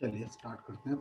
चलिए स्टार्ट करते हैं।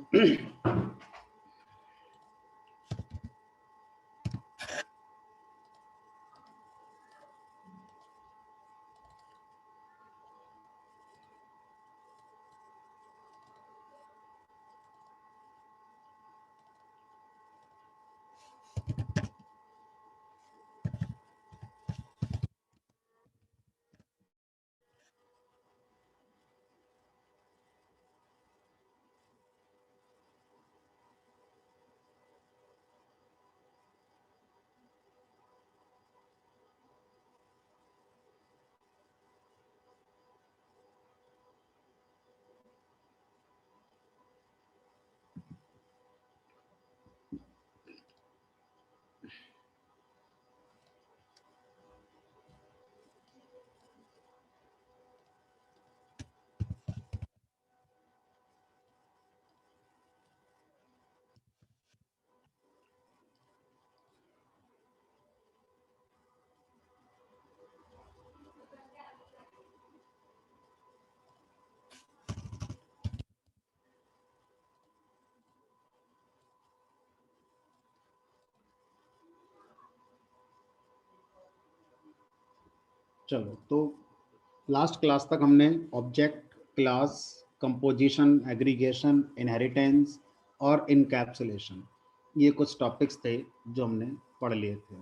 चलो तो लास्ट क्लास तक हमने object, class, composition, aggregation, inheritance और इनकैप्सुलेशन, ये कुछ टॉपिक्स थे जो हमने पढ़ लिए थे।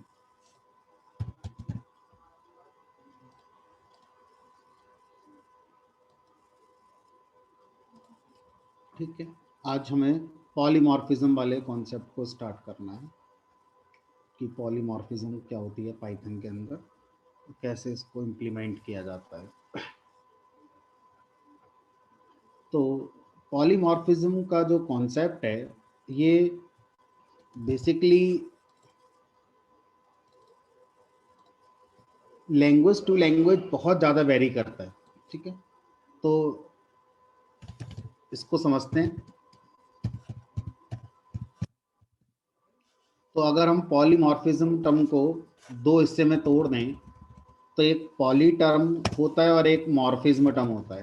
ठीक है, आज हमें पॉलीमॉर्फिज्म वाले कॉन्सेप्ट को स्टार्ट करना है कि पॉलीमॉर्फिज्म क्या होती है पाइथन के अंदर, कैसे इसको इम्प्लीमेंट किया जाता है। तो पॉलीमॉर्फिज्म का जो कॉन्सेप्ट है ये बेसिकली लैंग्वेज टू लैंग्वेज बहुत ज़्यादा वेरी करता है। ठीक है, तो इसको समझते हैं। तो अगर हम पॉलीमॉर्फिज्म टर्म को दो हिस्से में तोड़ दें तो एक पॉली टर्म होता है और एक मॉर्फिज्म टर्म होता है।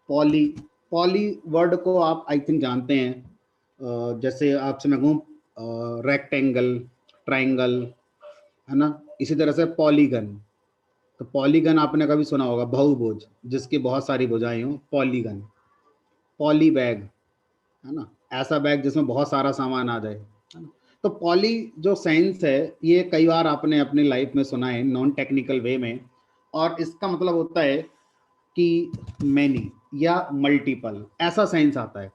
पॉली पॉली वर्ड को आप आई थिंक जानते हैं, जैसे आपसे मैं कहूँ रेक्टेंगल, ट्राइंगल, है ना। इसी तरह से पॉलीगन, तो पॉलीगन आपने कभी सुना होगा, बहुभुज जिसकी बहुत सारी भुजाएं हो, पॉलीगन। पॉली बैग, है ना, ऐसा बैग जिसमें बहुत सारा सामान आ जाए, है ना। तो पॉली जो साइंस है ये कई बार आपने अपनी लाइफ में सुना है नॉन टेक्निकल वे में, और इसका मतलब होता है कि मैनी या मल्टीपल, ऐसा साइंस आता है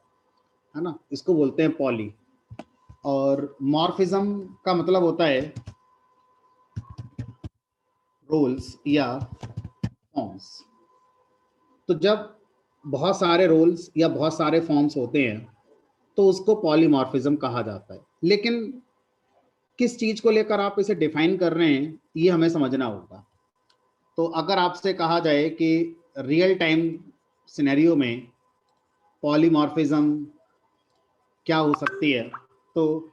ना, इसको बोलते हैं पॉली। और मॉर्फिज्म का मतलब होता है रोल्स या फॉर्म्स। तो जब बहुत सारे रोल्स या बहुत सारे फॉर्म्स होते हैं तो उसको पॉलीमॉर्फिज्म कहा जाता है। लेकिन किस चीज को लेकर आप इसे डिफाइन कर रहे हैं ये हमें समझना होगा। तो अगर आपसे कहा जाए कि रियल टाइम सिनेरियो में पॉलीमॉर्फिज्म क्या हो सकती है, तो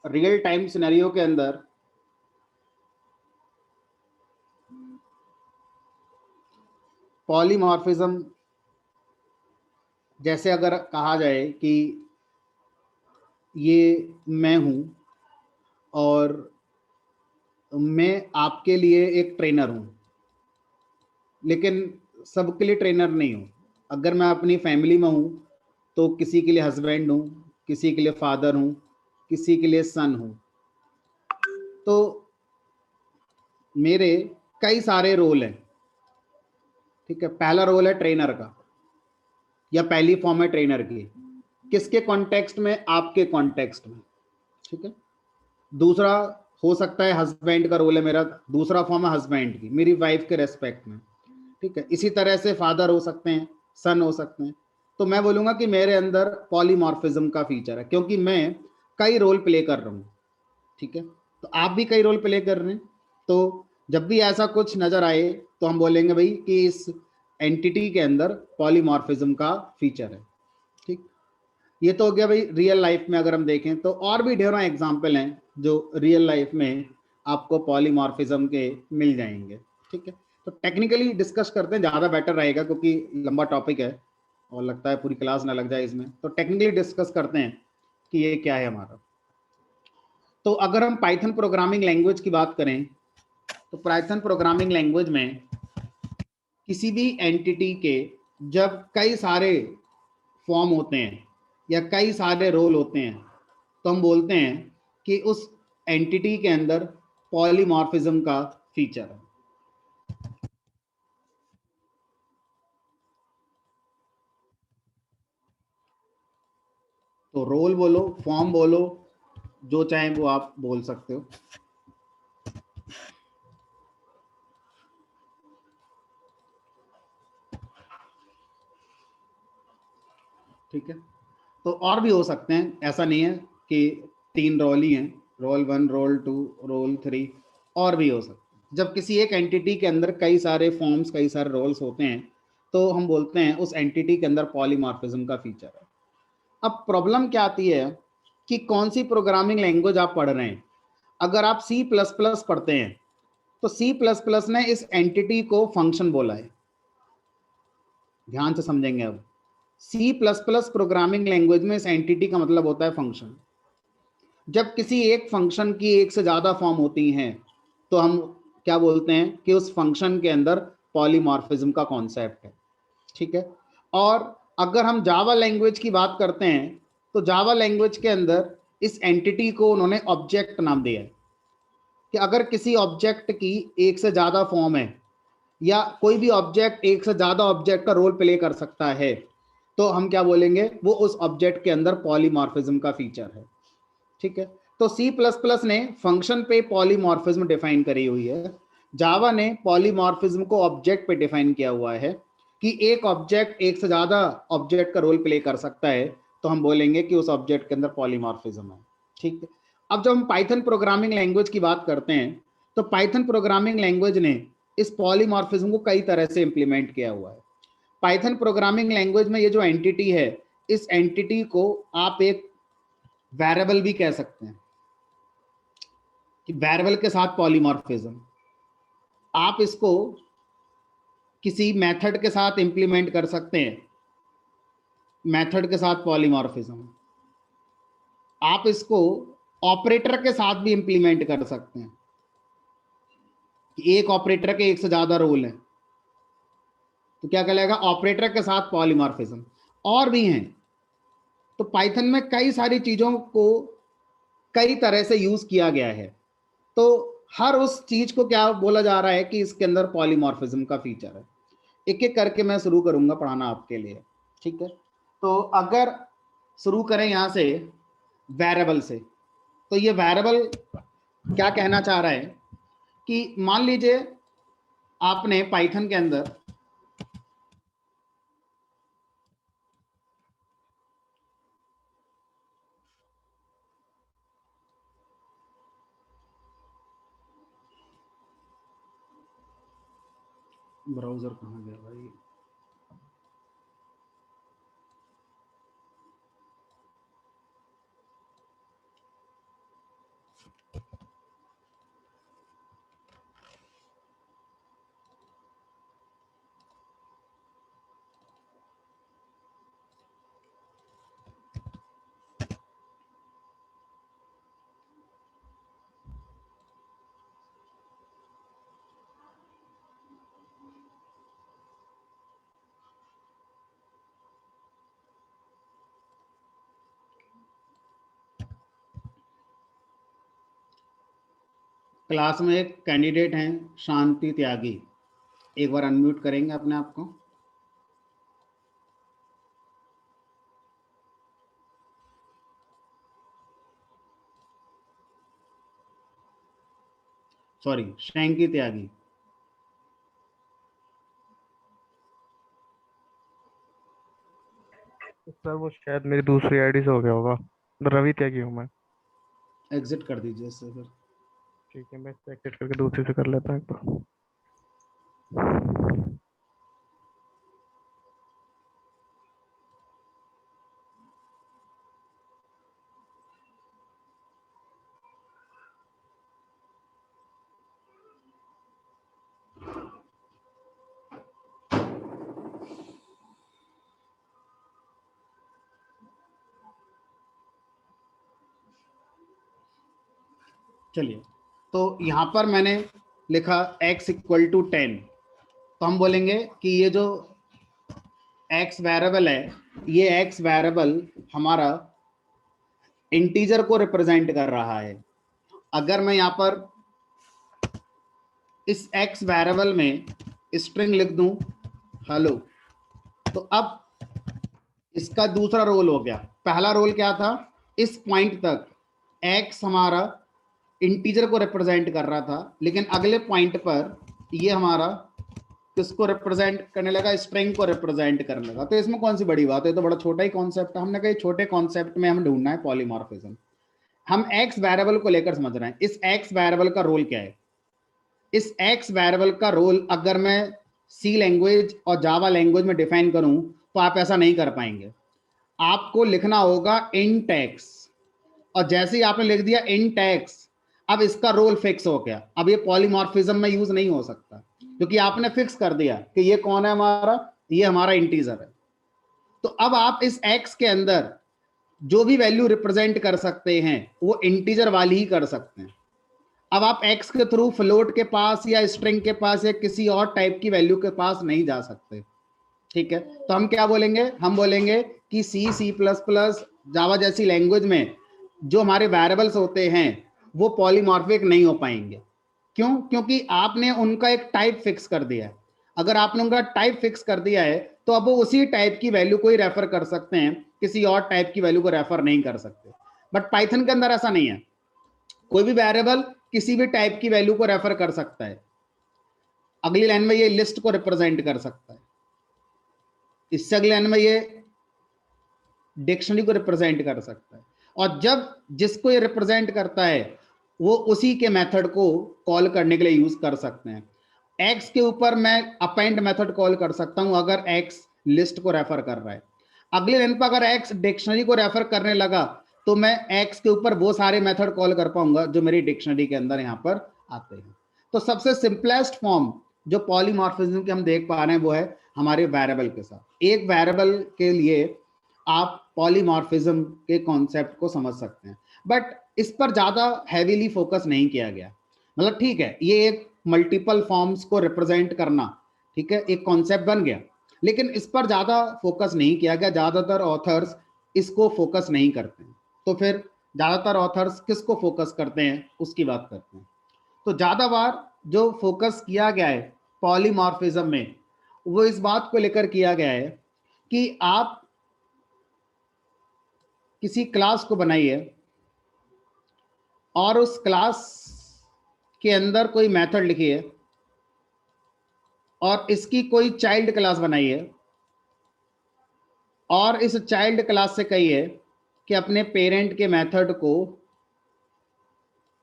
रियल टाइम सिनेरियो के अंदर पॉलीमॉर्फिज्म जैसे अगर कहा जाए कि ये मैं हूं और मैं आपके लिए एक ट्रेनर हूं, लेकिन सबके लिए ट्रेनर नहीं हूं। अगर मैं अपनी फैमिली में हूं तो किसी के लिए हस्बैंड हूं, किसी के लिए फादर हूं, किसी के लिए सन हूं। तो मेरे कई सारे रोल हैं। ठीक है, पहला रोल है ट्रेनर का, या पहली फॉर्म है ट्रेनर की, किसके कॉन्टेक्स्ट में, आपके कॉन्टेक्स्ट में। ठीक है, दूसरा हो सकता है हस्बैंड का रोल है मेरा, दूसरा फॉर्म है हस्बैंड की, मेरी वाइफ के रेस्पेक्ट में। ठीक है, इसी तरह से फादर हो सकते हैं, सन हो सकते हैं। तो मैं बोलूंगा कि मेरे अंदर पॉलीमॉर्फिज्म का फीचर है, क्योंकि मैं कई रोल प्ले कर रहा हूं। ठीक है, तो आप भी कई रोल प्ले कर रहे हैं। तो जब भी ऐसा कुछ नजर आए तो हम बोलेंगे भाई कि इस एंटिटी के अंदर पॉलीमॉर्फिज्म का फीचर है। ठीक, ये तो हो गया भाई रियल लाइफ में। अगर हम देखें तो और भी ढेरों एग्जाम्पल हैं जो रियल लाइफ में आपको पॉलीमॉर्फिज्म के मिल जाएंगे। ठीक है, तो टेक्निकली डिस्कस करते हैं, ज़्यादा बेटर रहेगा क्योंकि लंबा टॉपिक है। और लगता है पूरी क्लास ना लग जाए इसमें, तो टेक्निकली डिस्कस करते हैं कि ये क्या है हमारा। तो अगर हम पाइथन प्रोग्रामिंग लैंग्वेज की बात करें, तो पाइथन प्रोग्रामिंग लैंग्वेज में किसी भी एंटिटी के जब कई सारे फॉर्म होते हैं या कई सारे रोल होते हैं, तो हम बोलते हैं कि उस एंटिटी के अंदर पॉलीमॉर्फिज्म का फीचर है। तो रोल बोलो, फॉर्म बोलो, जो चाहे वो आप बोल सकते हो। ठीक है, तो और भी हो सकते हैं, ऐसा नहीं है कि 3 रोल ही हैं, रोल 1, रोल 2, रोल 3, और भी हो सकते हैं। जब किसी एक एंटिटी के अंदर कई सारे फॉर्म्स, कई सारे रोल्स होते हैं, तो हम बोलते हैं उस एंटिटी के अंदर पॉलीमॉर्फिज्म का फीचर है। अब प्रॉब्लम क्या आती है कि कौन सी प्रोग्रामिंग लैंग्वेज आप पढ़ रहे हैं। अगर आप सी प्लस प्लस पढ़ते हैं, तो सी प्लस प्लस ने इस एंटिटी को फंक्शन बोला है। ध्यान से समझेंगे अब, C plus plus programming language में इस एंटिटी का मतलब होता है फंक्शन। जब किसी एक फंक्शन की एक से ज़्यादा फॉर्म होती हैं, तो हम क्या बोलते हैं कि उस फंक्शन के अंदर पॉलीमॉर्फिज्म का कॉन्सेप्ट है। ठीक है, और अगर हम जावा लैंग्वेज की बात करते हैं, तो जावा लैंग्वेज के अंदर इस एंटिटी को उन्होंने ऑब्जेक्ट नाम दिया है, कि अगर किसी ऑब्जेक्ट की एक से ज़्यादा फॉर्म है या कोई भी ऑब्जेक्ट एक से ज़्यादा ऑब्जेक्ट का रोल प्ले कर सकता है, तो हम क्या बोलेंगे, वो उस ऑब्जेक्ट के अंदर पॉलीमॉर्फिज्म का फीचर है। ठीक है, तो सी प्लस प्लस ने फंक्शन पे पॉलीमॉर्फिज्म डिफाइन करी हुई है, जावा ने पॉलीमॉर्फिज्म को ऑब्जेक्ट पे डिफाइन किया हुआ है कि एक ऑब्जेक्ट एक से ज्यादा ऑब्जेक्ट का रोल प्ले कर सकता है, तो हम बोलेंगे कि उस ऑब्जेक्ट के अंदर पॉलीमॉर्फिज्म है। ठीक है, अब जब हम पाइथन प्रोग्रामिंग लैंग्वेज की बात करते हैं, तो पाइथन प्रोग्रामिंग लैंग्वेज ने इस पॉलीमॉर्फिज्म को कई तरह से इंप्लीमेंट किया हुआ है। पाइथन प्रोग्रामिंग लैंग्वेज में ये जो एंटिटी है, इस एंटिटी को आप एक वेरिएबल भी कह सकते हैं, कि वेरिएबल के साथ पॉलीमॉर्फिज्म। आप इसको किसी मेथड के साथ इंप्लीमेंट कर सकते हैं, मेथड के साथ पॉलीमॉर्फिज्म। आप इसको ऑपरेटर के साथ भी इंप्लीमेंट कर सकते हैं, कि एक ऑपरेटर के एक से ज्यादा रोल है, तो क्या कहलाएगा, ऑपरेटर के साथ पॉलीमॉर्फिज्म। और भी हैं, तो पाइथन में कई सारी चीजों को कई तरह से यूज किया गया है। तो हर उस चीज को क्या बोला जा रहा है कि इसके अंदर पॉलीमॉर्फिज्म का फीचर है। एक एक करके मैं शुरू करूंगा पढ़ाना आपके लिए। ठीक है, तो अगर शुरू करें यहां से वेरिएबल से, तो ये वेरिएबल क्या कहना चाह रहा है कि मान लीजिए आपने पाइथन के अंदर ब्राउजर कहाँ गया भाई, क्लास में एक कैंडिडेट हैं शांति त्यागी, एक बार अनम्यूट करेंगे अपने आप को। सॉरी, शैंकी त्यागी। सर वो शायद मेरी दूसरी आईडी से हो गया होगा। रवि त्यागी हूँ मैं। एग्जिट कर दीजिए इससे फिर। ठीक है, मैं इसको एक्सेप्ट करके दूसरी से कर लेता हूँ एक बार। चलिए, तो यहाँ पर मैंने लिखा x इक्वल टू 10, तो हम बोलेंगे कि ये जो x वेरिएबल है, ये x वेरिएबल हमारा इंटीजर को रिप्रेजेंट कर रहा है। अगर मैं यहाँ पर इस x वेरिएबल में स्ट्रिंग लिख दूं हेलो, तो अब इसका दूसरा रोल हो गया। पहला रोल क्या था, इस पॉइंट तक x हमारा इंटीजर को रिप्रेजेंट कर रहा था, लेकिन अगले पॉइंट पर ये हमारा किसको रिप्रेजेंट करने लगा, स्ट्रिंग को रिप्रेजेंट करने लगा। तो इसमें कौन सी बड़ी बात है, तो बड़ा छोटा ही कॉन्सेप्ट है। हमने कहा छोटे कॉन्सेप्ट में हम ढूंढना है पॉलीमॉर्फिज्म। हम x वेरिएबल को लेकर समझ रहे हैं, इस x वेरिएबल का रोल क्या है। इस x वेरिएबल का रोल अगर मैं सी लैंग्वेज और जावा लैंग्वेज में डिफाइन करूं तो आप ऐसा नहीं कर पाएंगे। आपको लिखना होगा int x, और जैसे ही आपने लिख दिया int x, अब इसका रोल फिक्स हो गया। अब ये पॉलीमॉर्फिज्म में यूज नहीं हो सकता, क्योंकि आपने फिक्स कर दिया कि ये कौन है हमारा, ये हमारा इंटीजर है। तो अब आप इस x के अंदर जो भी वैल्यू रिप्रेजेंट कर सकते हैं वो इंटीजर वाली ही कर सकते हैं। अब आप x के थ्रू फ्लोट के पास या स्ट्रिंग के पास या किसी और टाइप की वैल्यू के पास नहीं जा सकते, ठीक है। तो हम क्या बोलेंगे, हम बोलेंगे कि C++, जावा जैसी लैंग्वेज में जो हमारे वेरिएबल्स होते हैं वो पॉलीमॉर्फिक नहीं हो पाएंगे। क्यों, क्योंकि आपने उनका एक टाइप फिक्स कर दिया है। अगर आपने उनका टाइप फिक्स कर दिया है तो अब वो उसी टाइप की वैल्यू को ही रेफर कर सकते हैं, किसी और टाइप की वैल्यू को रेफर नहीं कर सकते। बट पाइथन के अंदर ऐसा नहीं है, कोई भी वेरिएबल किसी भी टाइप की वैल्यू को रेफर कर सकता है। अगली लाइन में ये लिस्ट को रिप्रेजेंट कर सकता है, इससे अगली लाइन में ये डिक्शनरी को रिप्रेजेंट कर सकता है, और जब जिसको ये रिप्रेजेंट करता है वो उसी के मेथड को कॉल करने के लिए यूज कर सकते हैं। एक्स के ऊपर मैं अपेंड मेथड कॉल कर सकता हूं अगर एक्स लिस्ट को रेफर कर रहा है। अगले लाइन पर अगर एक्स डिक्शनरी को रेफर करने लगा तो मैं एक्स के ऊपर वो सारे मेथड कॉल कर पाऊंगा जो मेरी डिक्शनरी के अंदर यहां पर आते हैं। तो सबसे सिंपलेस्ट फॉर्म जो पॉलीमॉर्फिज्म के हम देख पा रहे हैं वो है हमारे वेरिएबल के साथ। एक वेरिएबल के लिए आप पॉलीमॉर्फिज्म के कॉन्सेप्ट को समझ सकते हैं, बट इस पर ज्यादा हैवीली फोकस नहीं किया गया। मतलब ठीक है, ये एक मल्टीपल फॉर्म्स को रिप्रेजेंट करना, ठीक है, एक कॉन्सेप्ट बन गया, लेकिन इस पर ज्यादा फोकस नहीं किया गया। ज्यादातर ऑथर्स इसको फोकस नहीं करते हैं। तो फिर ज्यादातर ऑथर्स किसको फोकस करते हैं उसकी बात करते हैं। तो ज्यादा बार जो फोकस किया गया है पॉलीमॉर्फिज्म में वो इस बात को लेकर किया गया है कि आप किसी क्लास को बनाइए और उस क्लास के अंदर कोई मेथड लिखिए और इसकी कोई चाइल्ड क्लास बनाइए और इस चाइल्ड क्लास से कहिए कि अपने पेरेंट के मेथड को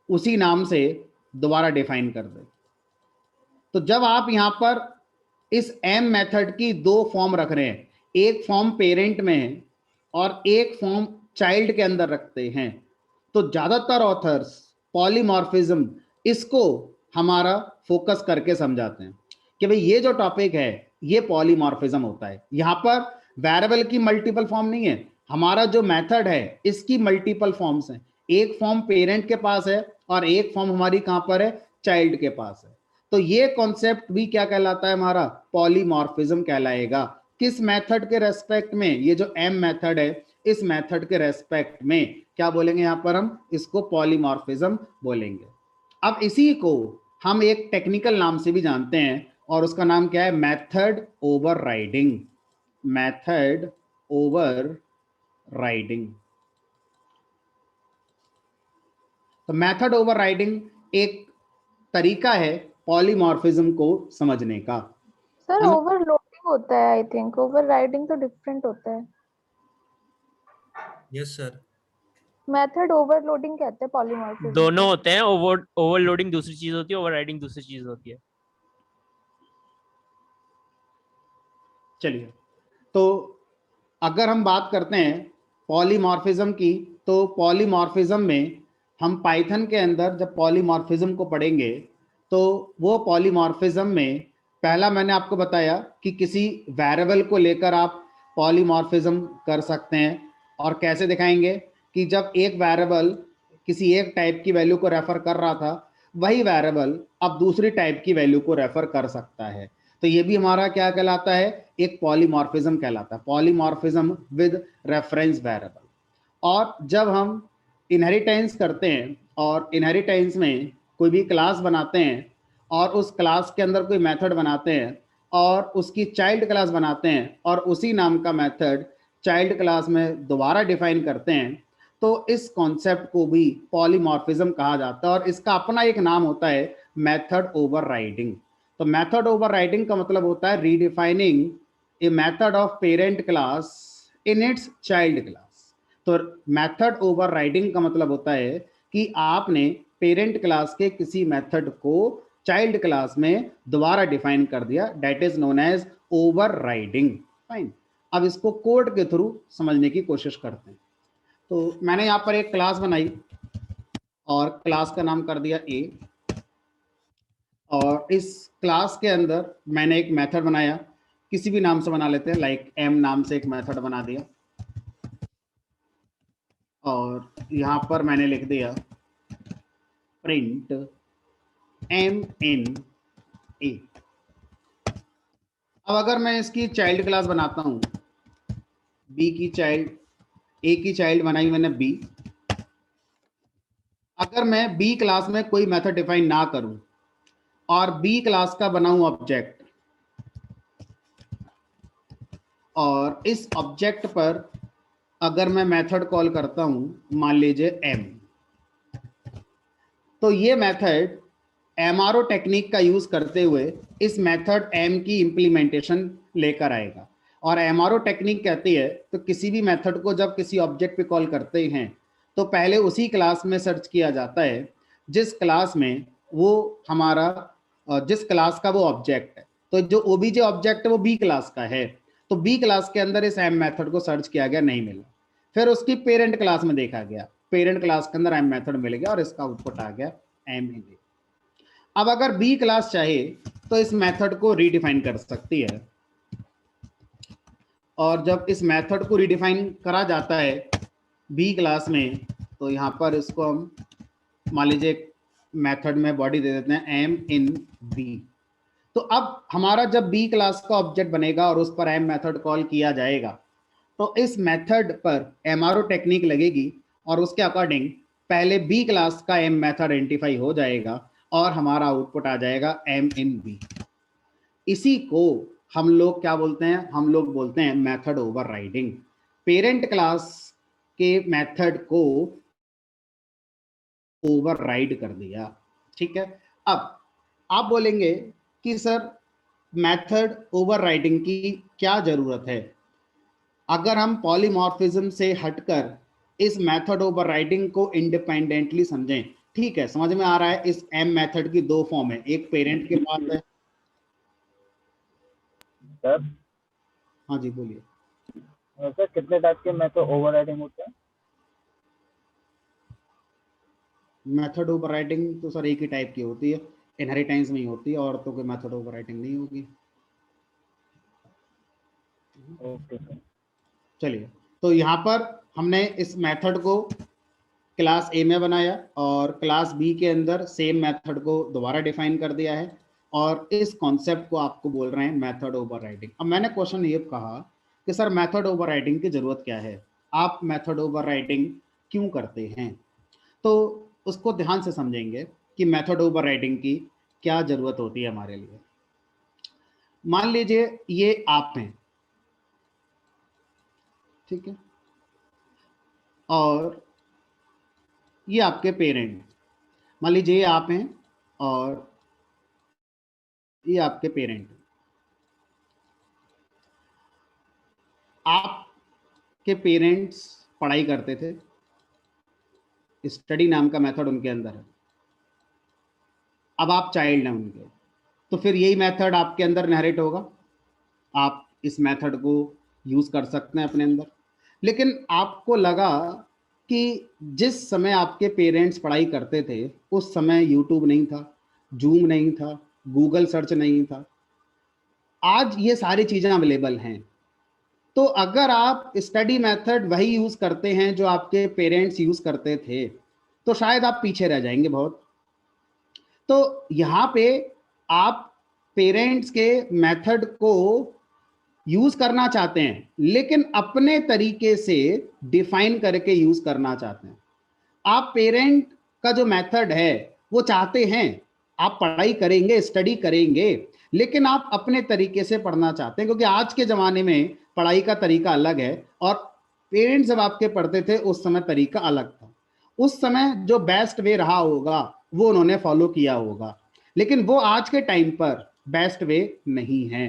उसी नाम से दोबारा डिफाइन कर दे। तो जब आप यहां पर इस एम मेथड की दो फॉर्म रख रहे हैं, एक फॉर्म पेरेंट में है और एक फॉर्म चाइल्ड के अंदर रखते हैं, तो ज्यादातर ऑथर्स पॉलीमॉर्फिज्म इसको हमारा फोकस करके समझाते हैं कि भाई ये जो टॉपिक है ये पॉलीमॉर्फिज्म होता है। यहां पर वेरिएबल की मल्टीपल फॉर्म नहीं है, हमारा जो मेथड है इसकी मल्टीपल फॉर्म्स हैं। एक फॉर्म पेरेंट के पास है और एक फॉर्म हमारी कहां पर है, चाइल्ड के पास है। तो ये कॉन्सेप्ट भी क्या कहलाता है, हमारा पॉलीमॉर्फिज्म कहलाएगा। किस मेथड के रेस्पेक्ट में, ये जो एम मेथड है इस मेथड के रेस्पेक्ट में क्या बोलेंगे, यहां पर हम इसको पॉलीमॉर्फिज्म बोलेंगे। अब इसी को हम एक टेक्निकल नाम से भी जानते हैं और उसका नाम क्या है, मेथड ओवरराइडिंग। Method overriding. तो मेथड ओवरराइडिंग एक तरीका है पॉलीमॉर्फिज्म को समझने का। सर हम ओवरलोडिंग होता है, आई थिंक ओवरराइडिंग तो डिफरेंट होता है। यस सर, मेथड ओवरलोडिंग कहते हैं पॉलीमॉर्फिज्म दोनों को। होते हैं। ओवरलोडिंग दूसरी चीज होती है, ओवरराइडिंग दूसरी चीज होती है। चलिए, तो अगर हम बात करते हैं पॉलीमॉर्फिज्म की, तो पॉलीमॉर्फिज्म में हम पाइथन के अंदर जब पॉलीमॉर्फिज्म को पढ़ेंगे तो वो पॉलीमॉर्फिज्म में पहला मैंने आपको बताया कि किसी वेरिएबल को लेकर आप पॉलीमॉर्फिज्म कर सकते हैं। और कैसे दिखाएंगे कि जब एक वेरिएबल किसी एक टाइप की वैल्यू को रेफर कर रहा था, वही वेरिएबल अब दूसरी टाइप की वैल्यू को रेफर कर सकता है। तो ये भी हमारा क्या कहलाता है, एक पॉलीमॉर्फिज्म कहलाता है, पॉलीमॉर्फिज्म विद रेफरेंस वेरिएबल। और जब हम इनहेरिटेंस करते हैं और इनहेरिटेंस में कोई भी क्लास बनाते हैं और उस क्लास के अंदर कोई मेथड बनाते हैं और उसकी चाइल्ड क्लास बनाते हैं और उसी नाम का मेथड चाइल्ड क्लास में दोबारा डिफाइन करते हैं, तो इस कॉन्सेप्ट को भी पॉलीमॉर्फिज्म कहा जाता है और इसका अपना एक नाम होता है मेथड ओवरराइडिंग। तो मेथड ओवरराइडिंग का मतलब होता है redefining a method of parent class in its child class. तो मेथड ओवरराइडिंग का मतलब होता है कि आपने पेरेंट क्लास के किसी मेथड को चाइल्ड क्लास में दोबारा डिफाइन कर दिया, that is known as overriding. Fine, अब इसको कोड के थ्रू समझने की कोशिश करते हैं। तो मैंने यहाँ पर एक क्लास बनाई और क्लास का नाम कर दिया ए, और इस क्लास के अंदर मैंने एक मेथड बनाया, किसी भी नाम से बना लेते हैं, लाइक एम नाम से एक मेथड बना दिया और यहाँ पर मैंने लिख दिया प्रिंट एम इन ए। अब अगर मैं इसकी चाइल्ड क्लास बनाता हूँ, बी की चाइल्ड, ए की चाइल्ड बनाई मैंने बी। अगर मैं बी क्लास में कोई मेथड डिफाइन ना करूं और बी क्लास का बनाऊं ऑब्जेक्ट, और इस ऑब्जेक्ट पर अगर मैं मेथड कॉल करता हूं, मान लीजिए एम, तो ये मेथड एमआरओ टेक्निक का यूज करते हुए इस मेथड एम की इंप्लीमेंटेशन लेकर आएगा। और एमआरओ टेक्निक कहती है तो किसी भी मेथड को जब किसी ऑब्जेक्ट पे कॉल करते हैं तो पहले उसी क्लास में सर्च किया जाता है जिस क्लास में वो हमारा जिस क्लास का वो ऑब्जेक्ट है। तो जो ओबीजे ऑब्जेक्ट है वो बी क्लास का है, तो बी क्लास के अंदर इस एम मेथड को सर्च किया गया, नहीं मिला। फिर उसकी पेरेंट क्लास में देखा गया, पेरेंट क्लास के अंदर एम मेथड मिल गया और इसका आउटपुट आ गया एम इन ए। अब अगर बी क्लास चाहे तो इस मेथड को रीडिफाइन कर सकती है, और जब इस मेथड को रीडिफाइन करा जाता है बी क्लास में, तो यहाँ पर इसको हम मान लीजिए मेथड में बॉडी दे देते हैं एम इन बी। तो अब हमारा जब बी क्लास का ऑब्जेक्ट बनेगा और उस पर एम मेथड कॉल किया जाएगा, तो इस मेथड पर एमआरओ टेक्निक लगेगी और उसके अकॉर्डिंग पहले बी क्लास का एम मेथड आइडेंटिफाई हो जाएगा और हमारा आउटपुट आ जाएगा एम इन बी। इसी को हम लोग क्या बोलते हैं, हम लोग बोलते हैं मेथड ओवरराइडिंग। पेरेंट क्लास के मेथड को ओवरराइड कर दिया, ठीक है। अब आप बोलेंगे कि सर मेथड ओवरराइडिंग की क्या जरूरत है, अगर हम पॉलीमॉर्फिज्म से हटकर इस मेथड ओवरराइडिंग को इंडिपेंडेंटली समझें। ठीक है, समझ में आ रहा है। इस एम मेथड की दो फॉर्म है, एक पेरेंट के पास है। सर हाँ जी बोलिए। सर कितने टाइप के मेथड ओवरराइडिंग होते हैं? मेथड ओवरराइडिंग तो सर एक ही टाइप की होती है, इनहेरिटेंस में ही होती है, और तो कोई मेथड ओवरराइडिंग नहीं होगी। Okay sir. चलिए, तो यहाँ पर हमने इस मेथड को क्लास ए में बनाया और क्लास बी के अंदर सेम मेथड को दोबारा डिफाइन कर दिया है, और इस कॉन्सेप्ट को आपको बोल रहे हैं मेथड ओवरराइडिंग। अब मैंने क्वेश्चन ये कहा कि सर मेथड ओवरराइडिंग की जरूरत क्या है, आप मेथड ओवरराइडिंग क्यों करते हैं, तो उसको ध्यान से समझेंगे कि मेथड ओवरराइडिंग की क्या जरूरत होती है हमारे लिए। मान लीजिए ये आप हैं, ठीक है, और ये आपके पेरेंट, मान लीजिए ये आप हैं और ये आपके पेरेंट। आपके पेरेंट्स पढ़ाई करते थे, स्टडी नाम का मेथड उनके अंदर है। अब आप चाइल्ड हैं उनके, तो फिर यही मेथड आपके अंदर इनहेरिट होगा, आप इस मेथड को यूज कर सकते हैं अपने अंदर। लेकिन आपको लगा कि जिस समय आपके पेरेंट्स पढ़ाई करते थे उस समय यूट्यूब नहीं था, जूम नहीं था, गूगल सर्च नहीं था, आज ये सारी चीजें अवेलेबल हैं। तो अगर आप स्टडी मेथड वही यूज करते हैं जो आपके पेरेंट्स यूज करते थे, तो शायद आप पीछे रह जाएंगे बहुत। तो यहाँ पे आप पेरेंट्स के मेथड को यूज करना चाहते हैं, लेकिन अपने तरीके से डिफाइन करके यूज करना चाहते हैं। आप पेरेंट का जो मेथड है वो चाहते हैं, आप पढ़ाई करेंगे, स्टडी करेंगे, लेकिन आप अपने तरीके से पढ़ना चाहते हैं, क्योंकि आज के जमाने में पढ़ाई का तरीका अलग है और पेरेंट्स जब आपके पढ़ते थे उस समय तरीका अलग था। उस समय जो बेस्ट वे रहा होगा वो उन्होंने फॉलो किया होगा, लेकिन वो आज के टाइम पर बेस्ट वे नहीं है।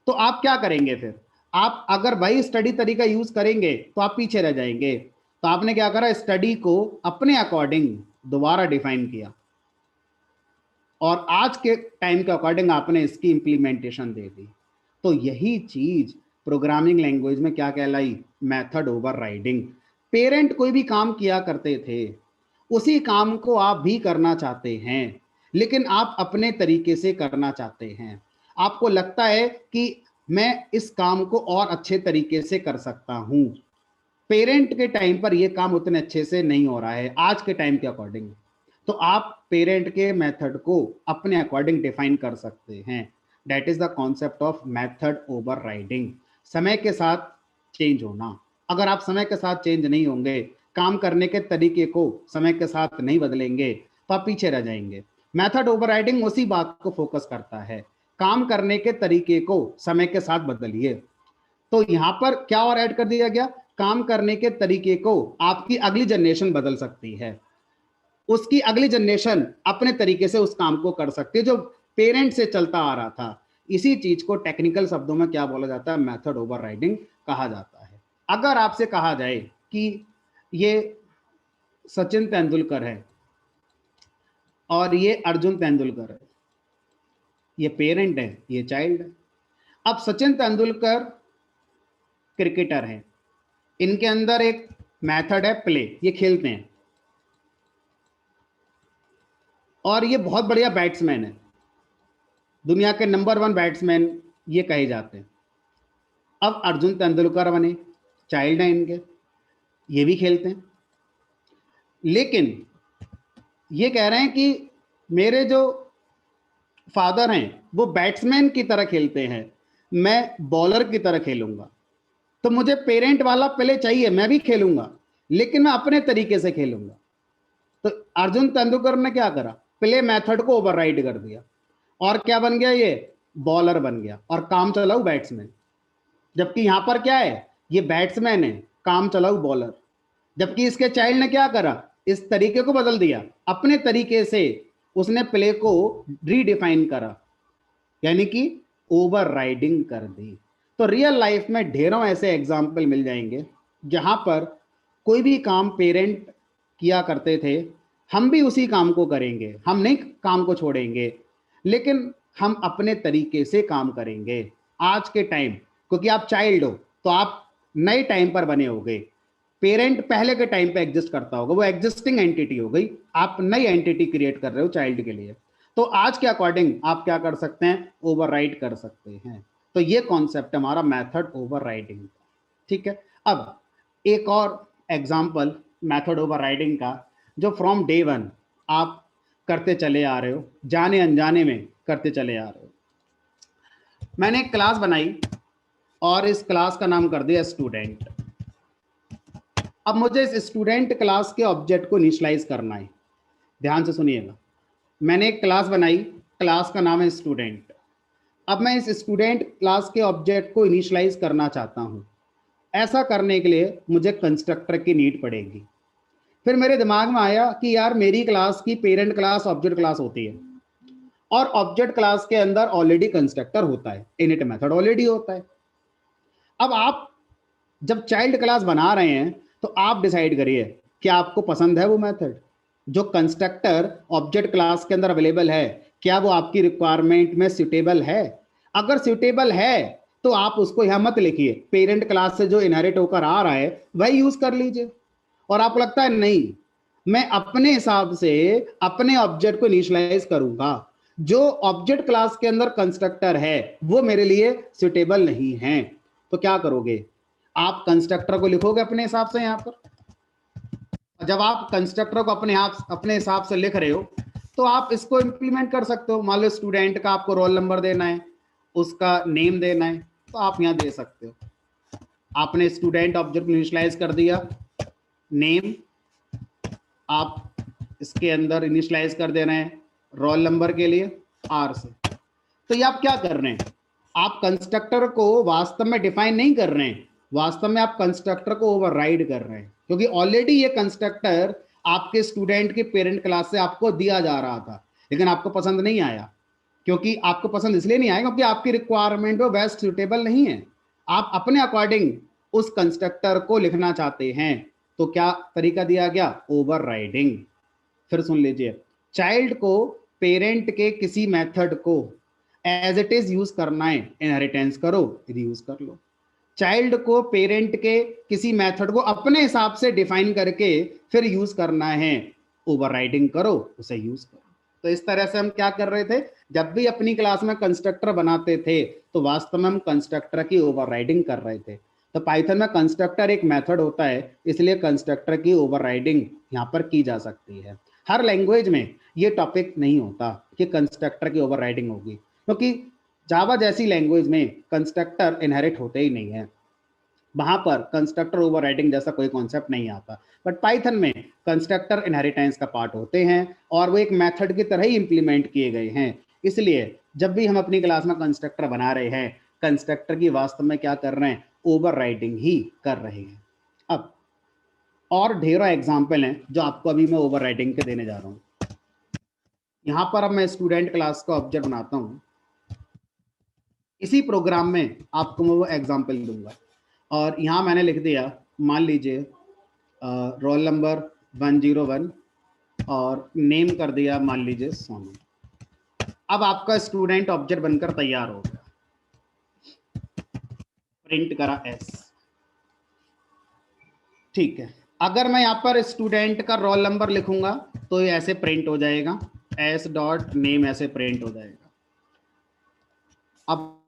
तो आप क्या करेंगे फिर? आप अगर वही स्टडी तरीका यूज करेंगे तो आप पीछे रह जाएंगे। तो आपने क्या करा, स्टडी को अपने अकॉर्डिंग दोबारा डिफाइन किया और आज के टाइम के अकॉर्डिंग आपने इसकी इंप्लीमेंटेशन दे दी। तो यही चीज प्रोग्रामिंग लैंग्वेज में क्या कहलाई? Method overriding. पेरेंट कोई भी काम किया करते थे, उसी काम को आप भी करना चाहते हैं, लेकिन आप अपने तरीके से करना चाहते हैं। आपको लगता है कि मैं इस काम को और अच्छे तरीके से कर सकता हूं। पेरेंट के टाइम पर यह काम उतने अच्छे से नहीं हो रहा है आज के टाइम के अकॉर्डिंग, तो आप पेरेंट के मेथड को अपने अकॉर्डिंग डिफाइन कर सकते हैं। That is the concept of method overriding. समय के साथ चेंज होना। अगर आप समय के साथ चेंज नहीं होंगे, काम करने के तरीके को समय के साथ नहीं बदलेंगे, तो आप पीछे रह जाएंगे। मेथड ओवरराइडिंग उसी बात को फोकस करता है, काम करने के तरीके को समय के साथ बदलिए। तो यहां पर क्या और ऐड कर दिया गया? काम करने के तरीके को आपकी अगली जनरेशन बदल सकती है, उसकी अगली जनरेशन अपने तरीके से उस काम को कर सकती है जो पेरेंट से चलता आ रहा था। इसी चीज को टेक्निकल शब्दों में क्या बोला जाता है? मेथड ओवरराइडिंग कहा जाता है। अगर आपसे कहा जाए कि ये सचिन तेंदुलकर है और ये अर्जुन तेंदुलकर है, ये पेरेंट है, ये चाइल्ड है। अब सचिन तेंदुलकर क्रिकेटर है, इनके अंदर एक मेथड है प्ले, ये खेलते हैं और ये बहुत बढ़िया बैट्समैन है, दुनिया के नंबर 1 बैट्समैन ये कहे जाते हैं। अब अर्जुन तेंदुलकर बने, चाइल्ड है इनके, ये भी खेलते हैं, लेकिन ये कह रहे हैं कि मेरे जो फादर हैं वो बैट्समैन की तरह खेलते हैं, मैं बॉलर की तरह खेलूंगा। तो मुझे पेरेंट वाला प्ले चाहिए, मैं भी खेलूंगा, लेकिन मैं अपने तरीके से खेलूंगा। तो अर्जुन तेंदुलकर ने क्या करा? प्ले मेथड को ओवरराइड कर दिया और क्या बन गया? ये बॉलर बन गया और काम चलाऊ बैट्समैन। जबकि यहां पर क्या है? ये बैट्समैन है, काम चलाऊ बॉलर। जबकि इसके चाइल्ड ने क्या करा? इस तरीके को बदल दिया, अपने तरीके से उसने प्ले को रीडिफाइन करा, यानी कि ओवरराइडिंग कर दी। तो रियल लाइफ में ढेरों ऐसे एग्जाम्पल मिल जाएंगे जहां पर कोई भी काम पेरेंट किया करते थे, हम भी उसी काम को करेंगे, हम नहीं काम को छोड़ेंगे, लेकिन हम अपने तरीके से काम करेंगे। आज के टाइम, क्योंकि आप चाइल्ड हो तो आप नए टाइम पर बने होगे, पेरेंट पहले के टाइम पे एग्जिस्ट करता होगा, वो एग्जिस्टिंग एंटिटी हो गई, आप नई एंटिटी क्रिएट कर रहे हो चाइल्ड के लिए। तो आज के अकॉर्डिंग आप क्या कर सकते हैं? ओवरराइड कर सकते हैं। तो ये कॉन्सेप्ट हमारा मेथड ओवरराइडिंग, ठीक है। अब एक और एग्जांपल मेथड ओवरराइडिंग का, जो फ्रॉम डे 1 आप करते चले आ रहे हो, जाने अनजाने में करते चले आ रहे हो। मैंने एक क्लास बनाई और इस क्लास का नाम कर दिया स्टूडेंट। अब मुझे इस स्टूडेंट क्लास के ऑब्जेक्ट को इनिशियलाइज करना है, ध्यान से सुनिएगा। मैंने एक क्लास बनाई, क्लास का नाम है स्टूडेंट। अब मैं इस स्टूडेंट क्लास के ऑब्जेक्ट को इनिशियलाइज करना चाहता हूं। ऐसा करने के लिए मुझे कंस्ट्रक्टर की नीड पड़ेगी। फिर मेरे दिमाग में आया कि यार मेरी क्लास की पेरेंट क्लास ऑब्जेक्ट क्लास होती है और ऑब्जेक्ट क्लास के अंदर ऑलरेडी कंस्ट्रक्टर होता है, इनिट मेथड ऑलरेडी होता है। अब आप जब चाइल्ड क्लास बना रहे हैं तो आप डिसाइड करिए कि आपको पसंद है वो मेथड, जो कंस्ट्रक्टर ऑब्जेक्ट क्लास के अंदर अवेलेबल है, क्या वो आपकी रिक्वायरमेंट में सुटेबल है? अगर सुटेबल है तो आप उसको यहां मत लिखिए, पेरेंट क्लास से जो इनहेरिट होकर आ रहा है वही यूज कर लीजिए। और आपको लगता है नहीं, मैं अपने हिसाब से अपने ऑब्जेक्ट को इनिशियलाइज करूंगा, जो ऑब्जेक्ट क्लास के अंदर कंस्ट्रक्टर है वो मेरे लिए सुटेबल नहीं है, तो क्या करोगे? आप कंस्ट्रक्टर को लिखोगे अपने हिसाब से यहां पर, जब आप कंस्ट्रक्टर को अपने हिसाब से लिख रहे हो तो आप इसको इंप्लीमेंट कर सकते हो। मान लो स्टूडेंट का आपको रोल नंबर देना है, उसका नेम देना है, तो आप यहाँ दे सकते हो। आपने स्टूडेंट ऑब्जेक्ट इनिशियलाइज कर दिया, नेम आप इसके अंदर इनिशियलाइज कर देना है रोल नंबर के लिए आर से। तो ये आप क्या कर रहे हैं, आप कंस्ट्रक्टर को वास्तव में डिफाइन नहीं कर रहे हैं, वास्तव में आप कंस्ट्रक्टर को ओवरराइड कर रहे हैं, क्योंकि ऑलरेडी ये कंस्ट्रक्टर आपके स्टूडेंट के पेरेंट क्लास से आपको दिया जा रहा था, लेकिन आपको पसंद नहीं आया। क्योंकि आपको पसंद इसलिए नहीं आया क्योंकि आपकी रिक्वायरमेंट वो बेस्ट सुटेबल नहीं है। आप अपने अकॉर्डिंग उस कंस्ट्रक्टर को लिखना चाहते हैं, तो क्या तरीका दिया गया, ओवरराइडिंग। फिर सुन लीजिए, चाइल्ड को पेरेंट के किसी मेथड को एज इट इज यूज करना है, इनहेरिटेंस करो, यूज कर लो। चाइल्ड को पेरेंट के किसी मेथड को अपने हिसाब से डिफाइन करके फिर यूज करना है, ओवरराइडिंग करो, उसे यूज करो। तो इस तरह से हम क्या कर रहे थे, जब भी अपनी क्लास में कंस्ट्रक्टर बनाते थे तो वास्तव में हम कंस्ट्रक्टर की ओवरराइडिंग कर रहे थे। तो पाइथन में कंस्ट्रक्टर एक मेथड होता है, इसलिए कंस्ट्रक्टर की ओवरराइडिंग यहाँ पर की जा सकती है। हर लैंग्वेज में ये टॉपिक नहीं होता कि कंस्ट्रक्टर की ओवरराइडिंग होगी, क्योंकि जावा जैसी लैंग्वेज में कंस्ट्रक्टर इनहेरिट होते ही नहीं है, वहां पर कंस्ट्रक्टर ओवरराइडिंग जैसा कोई कॉन्सेप्ट नहीं आता। बट पाइथन में कंस्ट्रक्टर इनहेरिटेंस का पार्ट होते हैं और वो एक मेथड की तरह ही इंप्लीमेंट किए गए हैं। इसलिए जब भी हम अपनी क्लास में कंस्ट्रक्टर बना रहे हैं, कंस्ट्रक्टर की वास्तव में क्या कर रहे हैं, ओवरराइडिंग ही कर रहे हैं। अब और ढेरों एग्जाम्पल हैं जो आपको अभी मैं ओवरराइडिंग के देने जा रहा हूँ। यहाँ पर अब मैं स्टूडेंट क्लास का ऑब्जेक्ट बनाता हूँ, इसी प्रोग्राम में आपको मैं वो एग्जाम्पल दूंगा। और यहाँ मैंने लिख दिया, मान लीजिए रोल नंबर 101 और नेम कर दिया मान लीजिए सोनू। अब आपका स्टूडेंट ऑब्जेक्ट बनकर तैयार हो गया, प्रिंट करा एस। ठीक है, अगर मैं यहाँ पर स्टूडेंट का रोल नंबर लिखूंगा तो ये ऐसे प्रिंट हो जाएगा, एस डॉट नेम ऐसे प्रिंट हो जाएगा। अब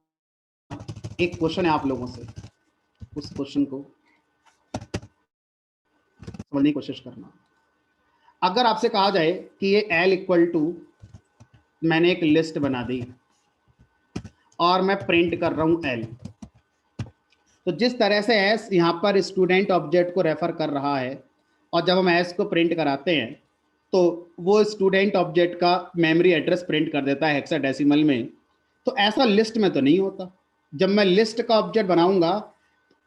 एक क्वेश्चन है आप लोगों से, उस क्वेश्चन को समझने की कोशिश करना। अगर आपसे कहा जाए कि ये L इक्वल टू, मैंने एक लिस्ट बना दी और मैं प्रिंट कर रहा हूं L, तो जिस तरह से S यहाँ पर स्टूडेंट ऑब्जेक्ट को रेफर कर रहा है और जब हम S को प्रिंट कराते हैं तो वो स्टूडेंट ऑब्जेक्ट का मेमोरी एड्रेस प्रिंट कर देता है हेक्साडेसिमल में। तो ऐसा लिस्ट में तो नहीं होता। जब मैं लिस्ट का ऑब्जेक्ट बनाऊंगा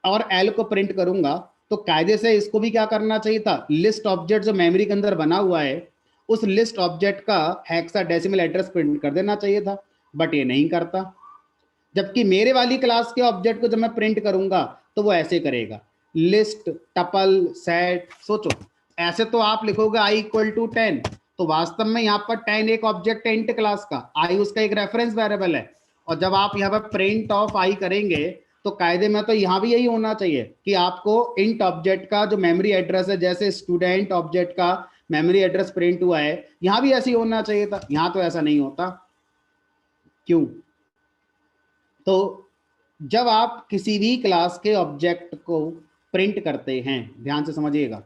और L को प्रिंट करूंगा तो कायदे से इसको भी क्या करना चाहिए था, लिस्ट ऑब्जेक्ट जो मेमोरी के अंदर बना हुआ है उस लिस्ट ऑब्जेक्ट का हेक्साडेसिमल एड्रेस प्रिंट कर देना चाहिए था, बट ये नहीं करता। जबकि मेरे वाली क्लास के ऑब्जेक्ट को जब मैं प्रिंट करूंगा तो वो ऐसे करेगा, लिस्ट टपल सेट। सोचो, ऐसे तो आप लिखोगे i इक्वल टू 10, तो वास्तव में यहाँ पर 10 एक ऑब्जेक्ट है इंट क्लास का, i उसका एक रेफरेंस वेरिएबल है। और जब आप यहाँ पर प्रिंट ऑफ i करेंगे तो कायदे में तो यहाँ भी यही होना चाहिए कि आपको इंट ऑब्जेक्ट का जो मेमोरी एड्रेस है, जैसे स्टूडेंट ऑब्जेक्ट का मेमोरी एड्रेस प्रिंट हुआ है, यहाँ भी ऐसे ही होना चाहिए था। यहाँ तो ऐसा नहीं होता, क्यों? तो जब आप किसी भी क्लास के ऑब्जेक्ट को प्रिंट करते हैं, ध्यान से समझिएगा,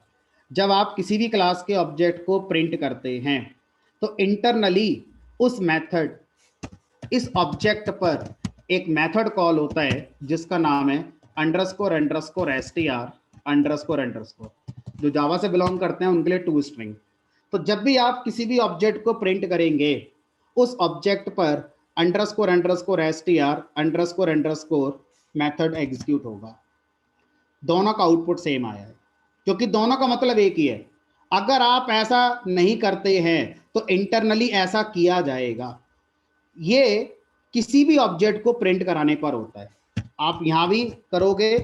जब आप किसी भी क्लास के ऑब्जेक्ट को प्रिंट करते हैं तो इंटरनली उस मेथड, इस ऑब्जेक्ट पर एक मेथड कॉल होता है जिसका नाम है underscore underscore str underscore underscore, जो जावा से बिलोंग करते हैं उनके लिए टू स्ट्रिंग। तो जब भी आप किसी भी ऑब्जेक्ट को प्रिंट करेंगे उस ऑब्जेक्ट पर underscore underscore str underscore underscore method execute होगा। दोनों का आउटपुट सेम आया है क्योंकि दोनों का मतलब एक ही है। अगर आप ऐसा नहीं करते हैं तो इंटरनली ऐसा किया जाएगा। ये किसी भी ऑब्जेक्ट को प्रिंट कराने पर होता है, आप यहां भी करोगे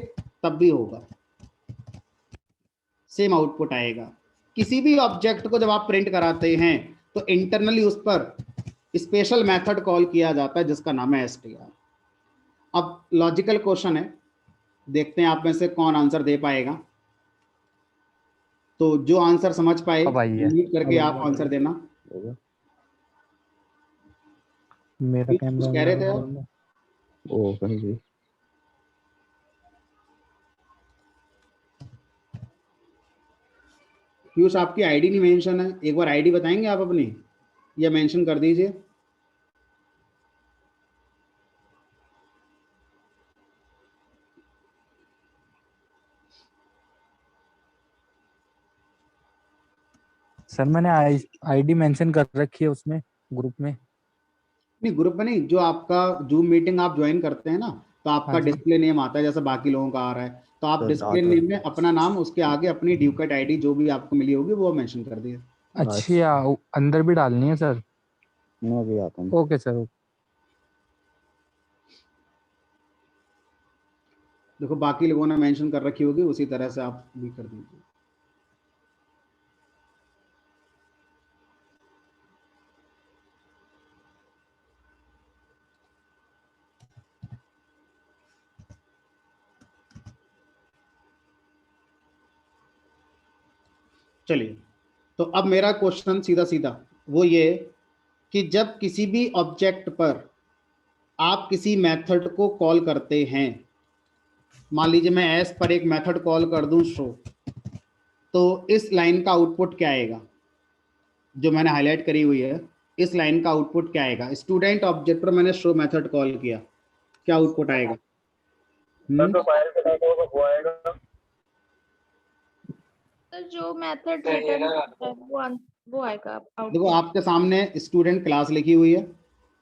तब भी होगा, सेम आउटपुट आएगा। किसी भी ऑब्जेक्ट को जब आप प्रिंट कराते हैं तो इंटरनली उस पर स्पेशल मेथड कॉल किया जाता है जिसका नाम है str। अब लॉजिकल क्वेश्चन है, देखते हैं आप में से कौन आंसर दे पाएगा। तो जो आंसर समझ पाए अब आई है। म्यूट करके आप आंसर देना। मेरा कुछ कैमरा कह रहे थे आप? ओ कहीं भी पीयूष आपकी आईडी नहीं मेंशन है, एक बार आईडी बताएंगे आप अपनी, या मेंशन कर दीजिए। सर मैंने आईडी मेंशन कर रखी है उसमें, ग्रुप में। नहीं ग्रुप में नहीं, जो आपका जूम मीटिंग आप ज्वाइन करते हैं ना, तो आपका हाँ जी। डिस्प्ले नेम आता है जैसे बाकी लोगों का आ रहा है, तो आप तो डिस्प्ले आता है। नेम में अपना नाम, उसके आगे अपनी ड्यूकेट आईडी जो भी आपको मिली होगी वो मेंशन कर दिए। अच्छा, अंदर भी डालनी है सर? मैं भी आता हूँ। Okay sir. देखो बाकी लोगों ने मेंशन कर रखी होगी, उसी तरह से आप भी कर दीजिए। चलिए, तो अब मेरा क्वेश्चन सीधा सीधा वो ये कि जब किसी भी ऑब्जेक्ट पर आप किसी मेथड को कॉल करते हैं, मान लीजिए मैं एस पर एक मेथड कॉल कर दूं शो, तो इस लाइन का आउटपुट क्या आएगा, जो मैंने हाईलाइट करी हुई है, इस लाइन का आउटपुट क्या आएगा? स्टूडेंट ऑब्जेक्ट पर मैंने शो मेथड कॉल किया, क्या आउटपुट आएगा? सर तो फाइल के टाइप होगा वो आएगा। तो जो मेथड रिटर्न करता है वो आएगा देखो आउटपुट। आपके सामने स्टूडेंट क्लास लिखी हुई है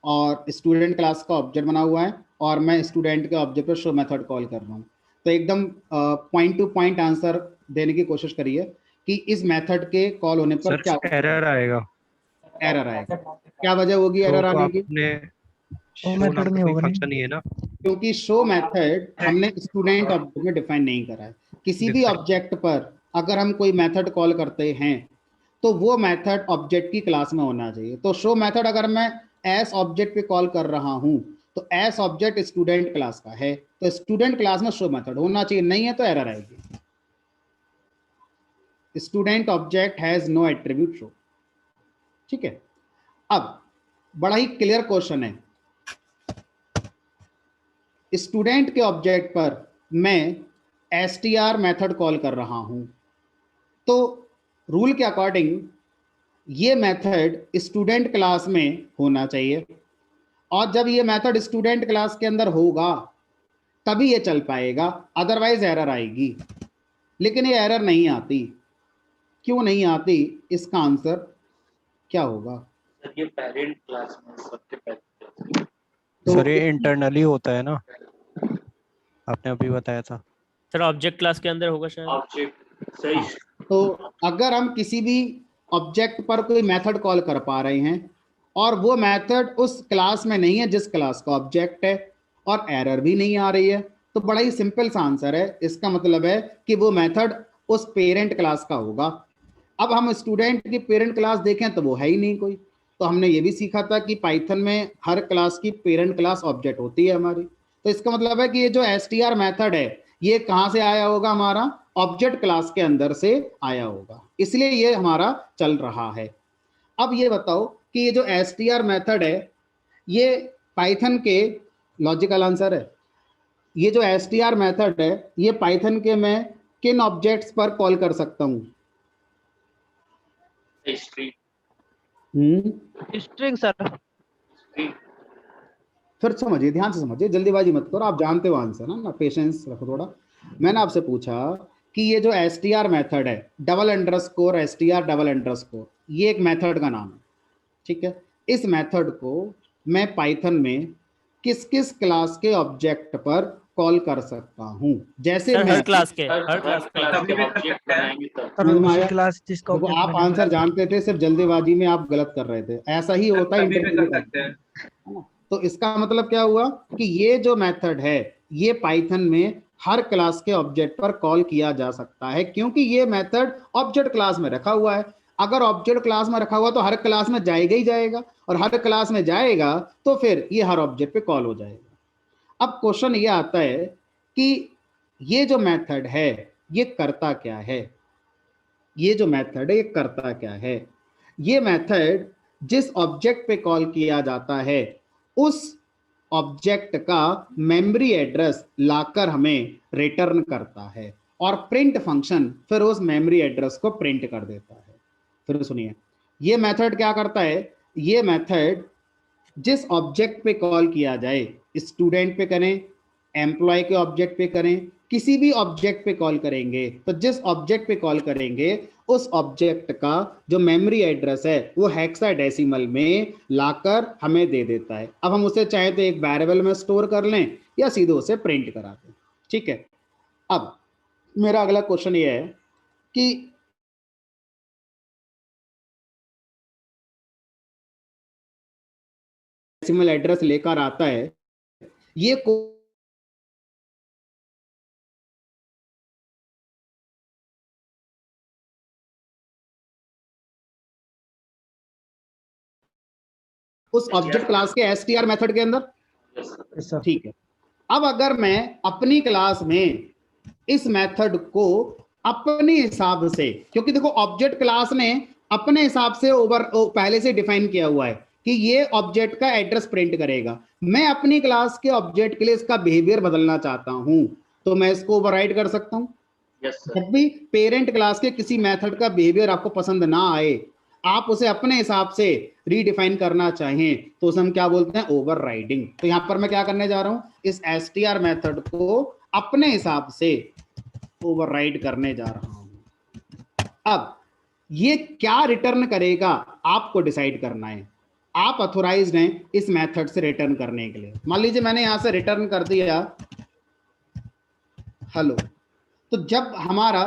और स्टूडेंट क्लास का ऑब्जेक्ट बना हुआ है, और मैं स्टूडेंट के ऑब्जेक्ट पर शो मेथड कॉल कर रहा हूँ। तो एकदम पॉइंट टू पॉइंट आंसर देने की कोशिश करिए कि इस मेथड के कॉल होने पर क्या एरर आएगा। एरर आएगा। क्या वजह होगी एरर आने की? शो नाम का कोई फंक्शन नहीं है ना, क्योंकि शो मेथड हमने स्टूडेंट ऑब्जेक्ट में डिफाइन नहीं करा है। किसी भी ऑब्जेक्ट पर अगर हम कोई मेथड कॉल करते हैं तो वो मेथड ऑब्जेक्ट की क्लास में होना चाहिए। तो शो मेथड अगर मैं एस ऑब्जेक्ट पे कॉल कर रहा हूं तो एस ऑब्जेक्ट स्टूडेंट क्लास का है, तो स्टूडेंट क्लास में शो मेथड होना चाहिए, नहीं है तो एरर आएगी। Student object has no attribute show. ठीक है, अब बड़ा ही क्लियर क्वेश्चन है, स्टूडेंट के ऑब्जेक्ट पर मैं str मेथड कॉल कर रहा हूं, तो रूल के अकॉर्डिंग ये मेथड स्टूडेंट क्लास में होना चाहिए, और जब ये मेथड स्टूडेंट क्लास के अंदर होगा तभी ये चल पाएगा, अदरवाइज एरर आएगी। लेकिन ये एरर नहीं आती, क्यों नहीं आती? इसका आंसर क्या होगा? ये पेरेंट क्लास में सबके पेरेंट। तो सर ये इंटरनली होता है ना, आपने अभी बताया था। सर ऑब्जेक्ट क्लास के अंदर होगा शायद। ऑब्जेक्ट सही। तो अगर हम किसी भी ऑब्जेक्ट पर कोई मेथड कॉल कर पा रहे हैं और वो मेथड उस क्लास में नहीं है जिस क्लास का ऑब्जेक्ट है, और एरर भी नहीं आ रही है, तो बड़ा ही सिंपल सा आंसर है। इसका मतलब है कि वो मेथड उस पेरेंट क्लास का होगा। अब हम स्टूडेंट की पेरेंट क्लास देखें तो वो है ही नहीं कोई। तो हमने ये भी सीखा था कि पाइथन में हर क्लास की पेरेंट क्लास ऑब्जेक्ट होती है हमारी। तो इसका मतलब है कि ये जो str मेथड है ये कहाँ से आया होगा? हमारा ऑब्जेक्ट क्लास के अंदर से आया होगा, इसलिए ये हमारा चल रहा है। अब ये बताओ कि ये जो str मेथड है ये पाइथन के लॉजिकल आंसर है। ये जो str मेथड है ये पाइथन के मैं किन ऑब्जेक्ट्स पर कॉल कर सकता हूँ? String sir. फिर समझिए, ध्यान से समझिए, जल्दीबाजी मत करो, आप जानते हो आंसर ना, पेशेंस रखो थोड़ा। मैंने आपसे पूछा कि ये जो str मेथड है $_ str $_, ये एक मेथड का नाम है, ठीक है। इस मेथड को मैं पाइथन में किस किस क्लास के ऑब्जेक्ट पर कॉल कर सकता हूं? जैसे सर मैं हर क्लास के ऑब्जेक्ट बनाएंगे तो समझ में आया? क्लास जिसका देखो आप आंसर जानते थे, सिर्फ जल्दीबाजी में आप गलत कर रहे थे। ऐसा ही होता है इंटरव्यू में, है ना? तो इसका मतलब क्या हुआ कि ये जो मेथड है ये पाइथन में हर क्लास के ऑब्जेक्ट पर कॉल किया जा सकता है, क्योंकि ये मेथड ऑब्जेक्ट क्लास में रखा हुआ है। अगर ऑब्जेक्ट क्लास में रखा हुआ तो हर क्लास में जाएगा ही जाएगा, और हर क्लास में जाएगा तो फिर ये हर ऑब्जेक्ट पे कॉल हो जाएगा। अब क्वेश्चन ये आता है कि ये जो मेथड है ये करता क्या है? ये जो मेथड है ये करता क्या है? ये मेथड जिस ऑब्जेक्ट पे कॉल किया जाता है उस ऑब्जेक्ट का मेमोरी एड्रेस लाकर हमें रिटर्न करता है। और प्रिंट फंक्शन फिर उस मेमोरी एड्रेस को प्रिंट कर देता है। फिर सुनिए, ये मेथड क्या करता है, ये मेथड जिस ऑब्जेक्ट पे कॉल किया जाए, स्टूडेंट पे करें, एम्प्लॉय के ऑब्जेक्ट पे करें, किसी भी ऑब्जेक्ट पे कॉल करेंगे, तो जिस ऑब्जेक्ट पे कॉल करेंगे उस ऑब्जेक्ट का जो मेमोरी एड्रेस है वो हेक्साडेसिमल में लाकर हमें दे देता है। अब हम उसे चाहे तो एक वेरिएबल में स्टोर कर लें या सीधे उसे प्रिंट करा दें। ठीक है, अब मेरा अगला क्वेश्चन ये है कि डेसिमल एड्रेस लेकर आता है, ये उस ऑब्जेक्ट क्लास के str मेथड के अंदर। ठीक है, अब अगर मैं अपनी क्लास में इस मेथड को अपने हिसाब से, क्योंकि देखो ऑब्जेक्ट क्लास ने अपने हिसाब से पहले से डिफाइन किया हुआ है कि ये ऑब्जेक्ट का एड्रेस प्रिंट करेगा, मैं अपनी क्लास के ऑब्जेक्ट के लिए इसका बिहेवियर बदलना चाहता हूं तो मैं इसको ओवरराइड कर सकता हूं। जब भी पेरेंट क्लास के किसी मेथड का बिहेवियर आपको पसंद ना आए, आप उसे अपने हिसाब से रीडिफाइन करना चाहें तो उसे हम क्या बोलते हैं, ओवरराइडिंग। तो यहां पर मैं क्या करने जा रहा हूं, इस str मेथड को अपने हिसाब से ओवरराइड करने जा रहा हूं। अब ये क्या रिटर्न करेगा आपको डिसाइड करना है, आप ऑथोराइज्ड हैं इस मेथड से रिटर्न करने के लिए। मान लीजिए मैंने यहां से रिटर्न कर दिया हेलो, तो जब हमारा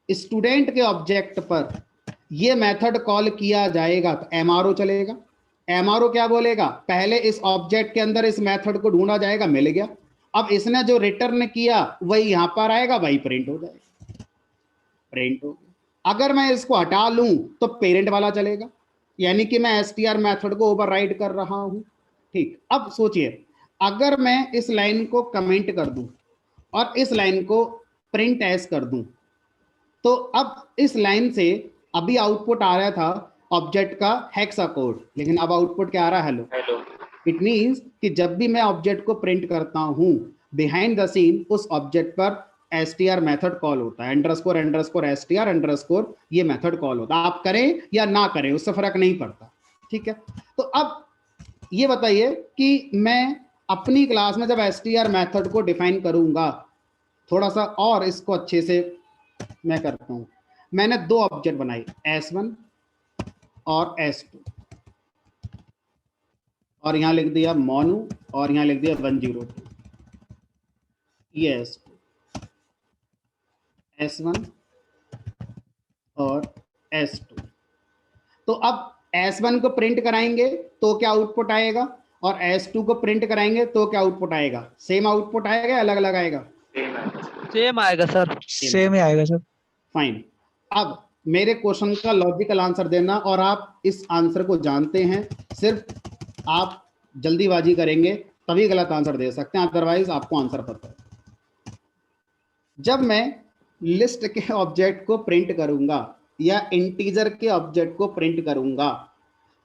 स्टूडेंट के ऑब्जेक्ट पर ये मेथड कॉल किया जाएगा तो MRO चलेगा। MRO क्या बोलेगा, पहले इस ऑब्जेक्ट के अंदर इस मेथड को ढूंढा जाएगा, मिल गया, अब इसने जो रिटर्न किया वही यहां पर आएगा, वही प्रिंट हो जाएगा, प्रिंट हो गया। अगर मैं इसको हटा लूं तो पेरेंट वाला चलेगा, यानी कि मैं str मेथड को ओवरराइड कर रहा हूं। ठीक, अब सोचिए अगर मैं इस लाइन को कमेंट कर दूं और इस लाइन को प्रिंट एस कर दूं, तो अब इस लाइन से अभी आउटपुट आ रहा था ऑब्जेक्ट का हेक्सा कोड, लेकिन अब आउटपुट क्या आ रहा है, हेलो। इट मींस कि जब भी मैं ऑब्जेक्ट को प्रिंट करता हूं, बिहाइंड द सीन उस ऑब्जेक्ट पर str मेथड कॉल होता है, अंडरस्कोर अंडरस्कोर str अंडरस्कोर ये मेथड कॉल होता है। आप करें या ना करें उससे फर्क नहीं पड़ता। ठीक है, तो अब ये बताइए कि मैं अपनी क्लास में जब str मेथड को डिफाइन करूंगा, थोड़ा सा और इसको अच्छे से मैं करता हूं, मैंने दो ऑब्जेक्ट बनाए S1 और S2 और यहां लिख दिया मोनू और यहां लिख दिया 102, ये S1 और S2। तो अब S1 को प्रिंट कराएंगे तो क्या आउटपुट आएगा और S2 को प्रिंट कराएंगे तो क्या आउटपुट आएगा, सेम आउटपुट आएगा, अलग अलग आएगा, सेम आएगा सर, सेम ही आएगा सर। फाइन। अब मेरे क्वेश्चन का लॉजिकल आंसर देना, और आप इस आंसर को जानते हैं, सिर्फ आप जल्दीबाजी करेंगे तभी गलत आंसर दे सकते हैं, अदरवाइज आपको आंसर पता है। जब मैं लिस्ट के ऑब्जेक्ट को प्रिंट करूंगा या इंटीजर के ऑब्जेक्ट को प्रिंट करूंगा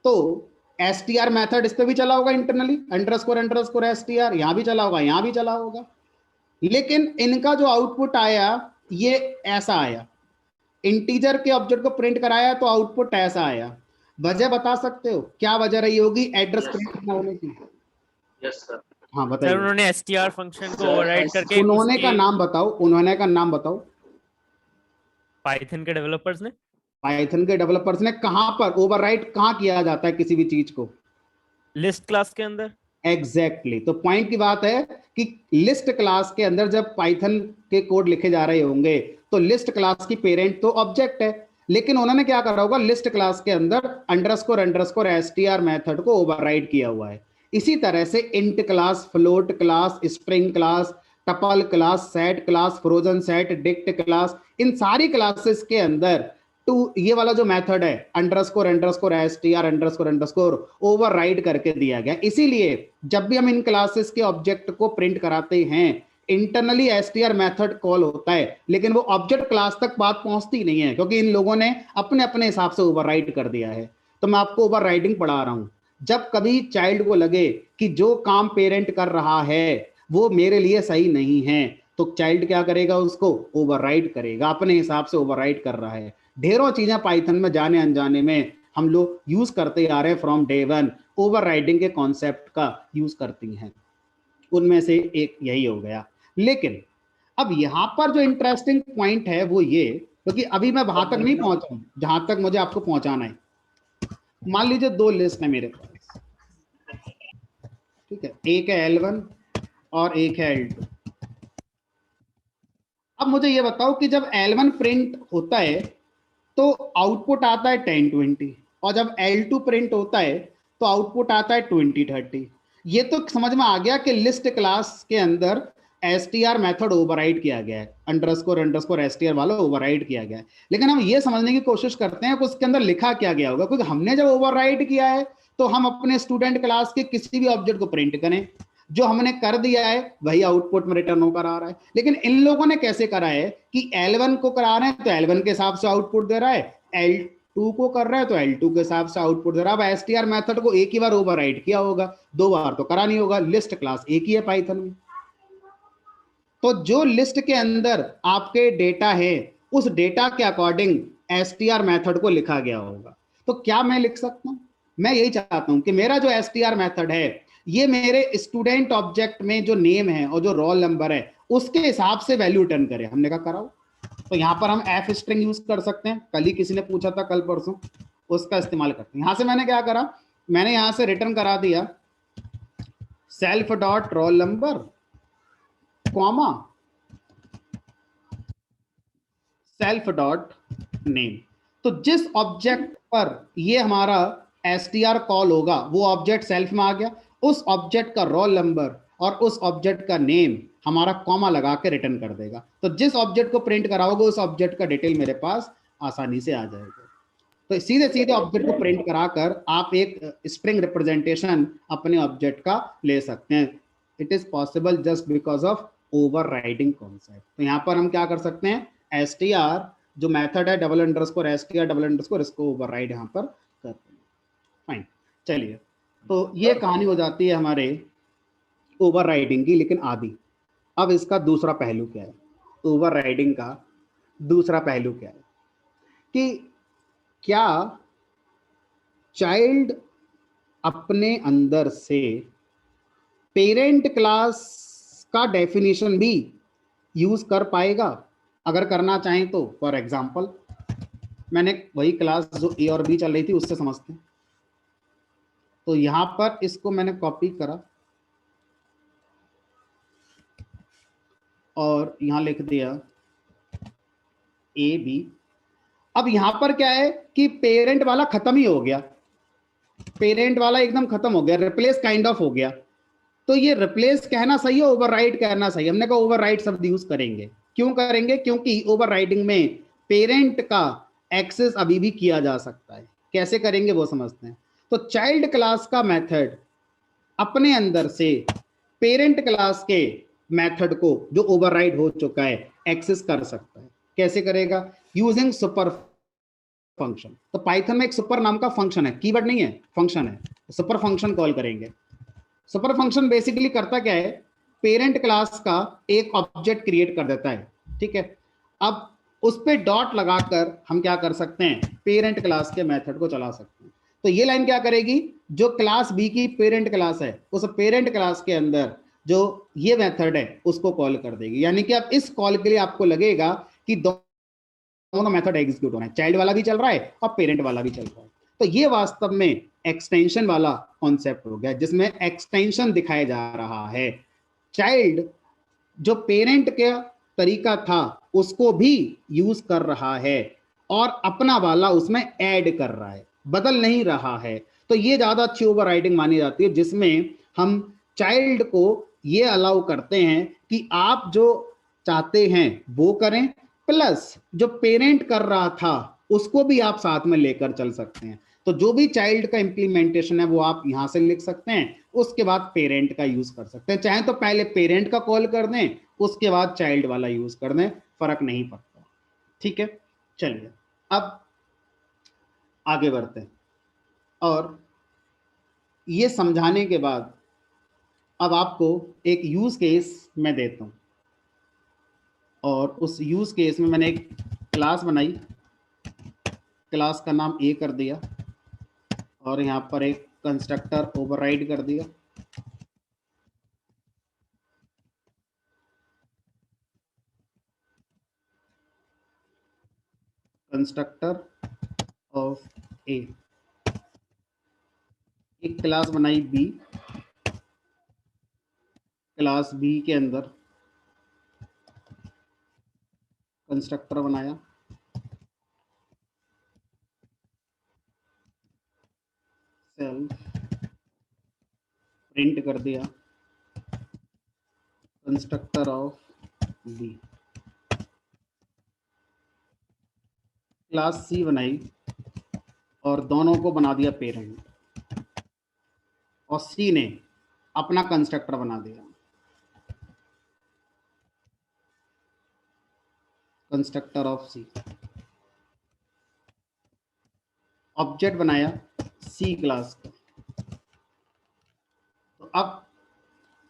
तो str मेथड इस पे भी चला होगा इंटरनली, अंडरस्कोर अंडरस्कोर str, यहां भी चला होगा, यहां भी चला होगा, लेकिन इनका जो आउटपुट आया ये ऐसा आया, इंटीजर के ऑब्जेक्ट को प्रिंट कराया तो आउटपुट ऐसा आया। वजह बता सकते हो क्या वजह रही होगी एड्रेस प्रिंट ना होने की? Yes sir. हाँ सर बताइए। उन्होंने str फंक्शन को ओवरराइड करके उन्होंने का नाम बताओ, उन्होंने का नाम बताओ। पाइथन के डेवलपर्स ने, पाइथन के डेवलपर्स ने कहां पर ओवरराइट कहां किया जाता है किसी भी चीज को? लिस्ट क्लास के अंदर। एग्जैक्टली, तो पॉइंट की बात है कि लिस्ट क्लास के अंदर जब पाइथन के कोड लिखे जा रहे होंगे तो लिस्ट क्लास की पेरेंट तो ऑब्जेक्ट है, लेकिन उन्होंने क्या करा होगा, लिस्ट क्लास के अंदर अंडरस्कोर अंडरस्कोर str मेथड को ओवरराइड किया हुआ है। इसी तरह से int class, float class, string class, tuple class, set class, frozen set, dict class, इन सारी क्लासेस के अंदर ये वाला जो मेथड है underscore underscore str underscore underscore override करके दिया गया। इसीलिए जब भी हम इन क्लासेस के ऑब्जेक्ट को प्रिंट कराते हैं इंटरनली str मेथड कॉल होता है, लेकिन वो ऑब्जेक्ट क्लास तक बात पहुंचती नहीं है क्योंकि इन लोगों ने अपने अपने हिसाब से ओवरराइड कर दिया है। तो मैं आपको ओवरराइडिंग पढ़ा रहा हूं। जब कभी चाइल्ड को लगे कि जो काम पेरेंट कर रहा है वो मेरे लिए सही नहीं है तो चाइल्ड क्या करेगा, उसको ओवरराइड करेगा, अपने हिसाब से ओवरराइड कर रहा है। ढेरों चीजें पाइथन में जाने अनजाने में हम लोग यूज करते आ रहे हैं फ्रॉम डे वन, ओवरराइडिंग के कॉन्सेप्ट का यूज करती हैं, उनमें से एक यही हो गया। लेकिन अब यहां पर जो इंटरेस्टिंग पॉइंट है वो ये, क्योंकि अभी मैं वहां तक नहीं पहुंचा हूं जहां तक मुझे आपको पहुंचाना है। मान लीजिए दो लिस्ट है मेरे पास, ठीक है, एक है L1 और एक है L2। अब मुझे ये बताओ कि जब L1 प्रिंट होता है तो आउटपुट आता है 1020, और जब L2 प्रिंट होता है तो आउटपुट आता है 2030। ये तो समझ में आ गया कि लिस्ट क्लास के अंदर str मेथड ओवरराइड किया गया है, अंडरस्कोर अंडरस्कोर str वाला ओवरराइड किया गया है। लेकिन हम ये समझने की कोशिश करते हैं कि उसके अंदर लिखा क्या गया होगा, क्योंकि हमने जब ओवरराइड किया है तो हम अपने स्टूडेंट क्लास के किसी भी ऑब्जेक्ट को प्रिंट करें, जो हमने कर दिया है वही आउटपुट में रिटर्न होकर आ रहा है। लेकिन इन लोगों ने कैसे करा है कि L1 को करा रहे हैं तो L1 के हिसाब से आउटपुट दे रहा है, L2 को कर रहा है तो L2 के हिसाब से आउटपुट दे रहा है। अब str मेथड को एक ही बार ओवरराइड किया होगा, दो बार तो करा नहीं होगा, लिस्ट क्लास एक ही है पाइथन में। तो जो लिस्ट के अंदर आपके डेटा है उस डेटा के अकॉर्डिंग str मेथड को लिखा गया होगा। तो क्या मैं लिख सकता हूं, मैं यही चाहता हूं कि मेरा जो str मेथड है ये मेरे स्टूडेंट ऑब्जेक्ट में जो नेम है और जो रोल नंबर है उसके हिसाब से वैल्यू रिटर्न करे। हमने कहा कराओ, तो यहां पर हम f स्ट्रिंग यूज कर सकते हैं, कल ही किसी ने पूछा था कल परसों, उसका इस्तेमाल करते हैं। यहां से मैंने क्या करा, मैंने यहां से रिटर्न करा दिया self dot roll number comma self dot name. तो जिस ऑब्जेक्ट पर ये हमारा str कॉल होगा वो ऑब्जेक्ट सेल्फ में आ गया, उस ऑब्जेक्ट का रोल नंबर और उस ऑब्जेक्ट का नेम हमारा कॉमा लगा के रिटर्न कर देगा। तो जिस ऑब्जेक्ट को प्रिंट कराओगे उस ऑब्जेक्ट का डिटेल मेरे पास आसानी से आ जाएगा। तो सीधे सीधे ऑब्जेक्ट को प्रिंट कराकर आप एक स्ट्रिंग रिप्रेजेंटेशन अपने ऑब्जेक्ट का ले सकते हैं। It is possible just because of overriding concept. तो यहां पर हम क्या कर सकते हैं, str जो मेथड है double underscore str double underscore, इसको ओवरराइड यहां पर करते हैं। फाइन, चलिए, तो ये कहानी हो जाती है हमारे ओवरराइडिंग की। लेकिन आदि अब इसका दूसरा पहलू क्या है, ओवरराइडिंग का दूसरा पहलू क्या है कि क्या चाइल्ड अपने अंदर से पेरेंट क्लास का डेफिनेशन भी यूज कर पाएगा अगर करना चाहें तो। फॉर एग्जांपल मैंने वही क्लास जो ए और बी चल रही थी उससे समझते हैं। तो यहां पर इसको मैंने कॉपी करा और यहां लिख दिया ए बी। अब यहां पर क्या है कि पेरेंट वाला खत्म ही हो गया, पेरेंट वाला एकदम खत्म हो गया, रिप्लेस काइंड ऑफ हो गया। तो ये रिप्लेस कहना सही है, ओवरराइड कहना सही है? हमने कहा ओवरराइड शब्द यूज करेंगे। क्यों करेंगे? क्योंकि ओवरराइडिंग में पेरेंट का एक्सेस अभी भी किया जा सकता है। कैसे करेंगे वो समझते हैं। तो चाइल्ड क्लास का मेथड अपने अंदर से पेरेंट क्लास के मेथड को जो ओवरराइड हो चुका है एक्सेस कर सकता है। कैसे करेगा? Using super function. तो पाइथन में एक सुपर नाम का फंक्शन है, कीवर्ड नहीं है, फंक्शन है। सुपर फंक्शन कॉल करेंगे। सुपर फंक्शन बेसिकली करता क्या है, पेरेंट क्लास का एक ऑब्जेक्ट क्रिएट कर देता है, ठीक है। अब उस पे डॉट लगाकर हम क्या कर सकते हैं, पेरेंट क्लास के मेथड को चला सकते हैं। तो ये लाइन क्या करेगी, जो क्लास बी की पेरेंट क्लास है उस पेरेंट क्लास के अंदर जो ये मेथड है उसको कॉल कर देगी। यानी कि अब इस कॉल के लिए आपको लगेगा कि दोनों मेथड एग्जीक्यूट होना है, चाइल्ड वाला भी चल रहा है और पेरेंट वाला भी चल रहा है। तो ये वास्तव में एक्सटेंशन वाला कॉन्सेप्ट हो गया, जिसमें एक्सटेंशन दिखाया जा रहा है। चाइल्ड जो पेरेंट का तरीका था उसको भी यूज कर रहा है और अपना वाला उसमें ऐड कर रहा है, बदल नहीं रहा है। तो ये ज्यादा अच्छी ओवरराइडिंग मानी जाती है, जिसमें हम चाइल्ड को ये अलाउ करते हैं कि आप जो चाहते हैं वो करें, प्लस जो पेरेंट कर रहा था उसको भी आप साथ में लेकर चल सकते हैं। तो जो भी चाइल्ड का इंप्लीमेंटेशन है वो आप यहां से लिख सकते हैं, उसके बाद पेरेंट का यूज कर सकते हैं। चाहे तो पहले पेरेंट का कॉल कर दें उसके बाद चाइल्ड वाला यूज कर दें, फर्क नहीं पड़ता, ठीक है। चलिए अब आगे बढ़ते हैं और ये समझाने के बाद अब आपको एक यूज केस मैं देता हूं। और उस यूज केस में मैंने एक क्लास बनाई, क्लास का नाम ए कर दिया और यहाँ पर एक कंस्ट्रक्टर ओवरराइड कर दिया। कंस्ट्रक्टर ऑफ ए, एक क्लास बनाई बी, क्लास बी के अंदर कंस्ट्रक्टर बनाया, सेल्फ प्रिंट कर दिया constructor of B. Class C बनाई और दोनों को बना दिया पेरेंट, और सी ने अपना कंस्ट्रक्टर बना दिया, कंस्ट्रक्टर ऑफ सी। ऑब्जेक्ट बनाया सी क्लास का। तो अब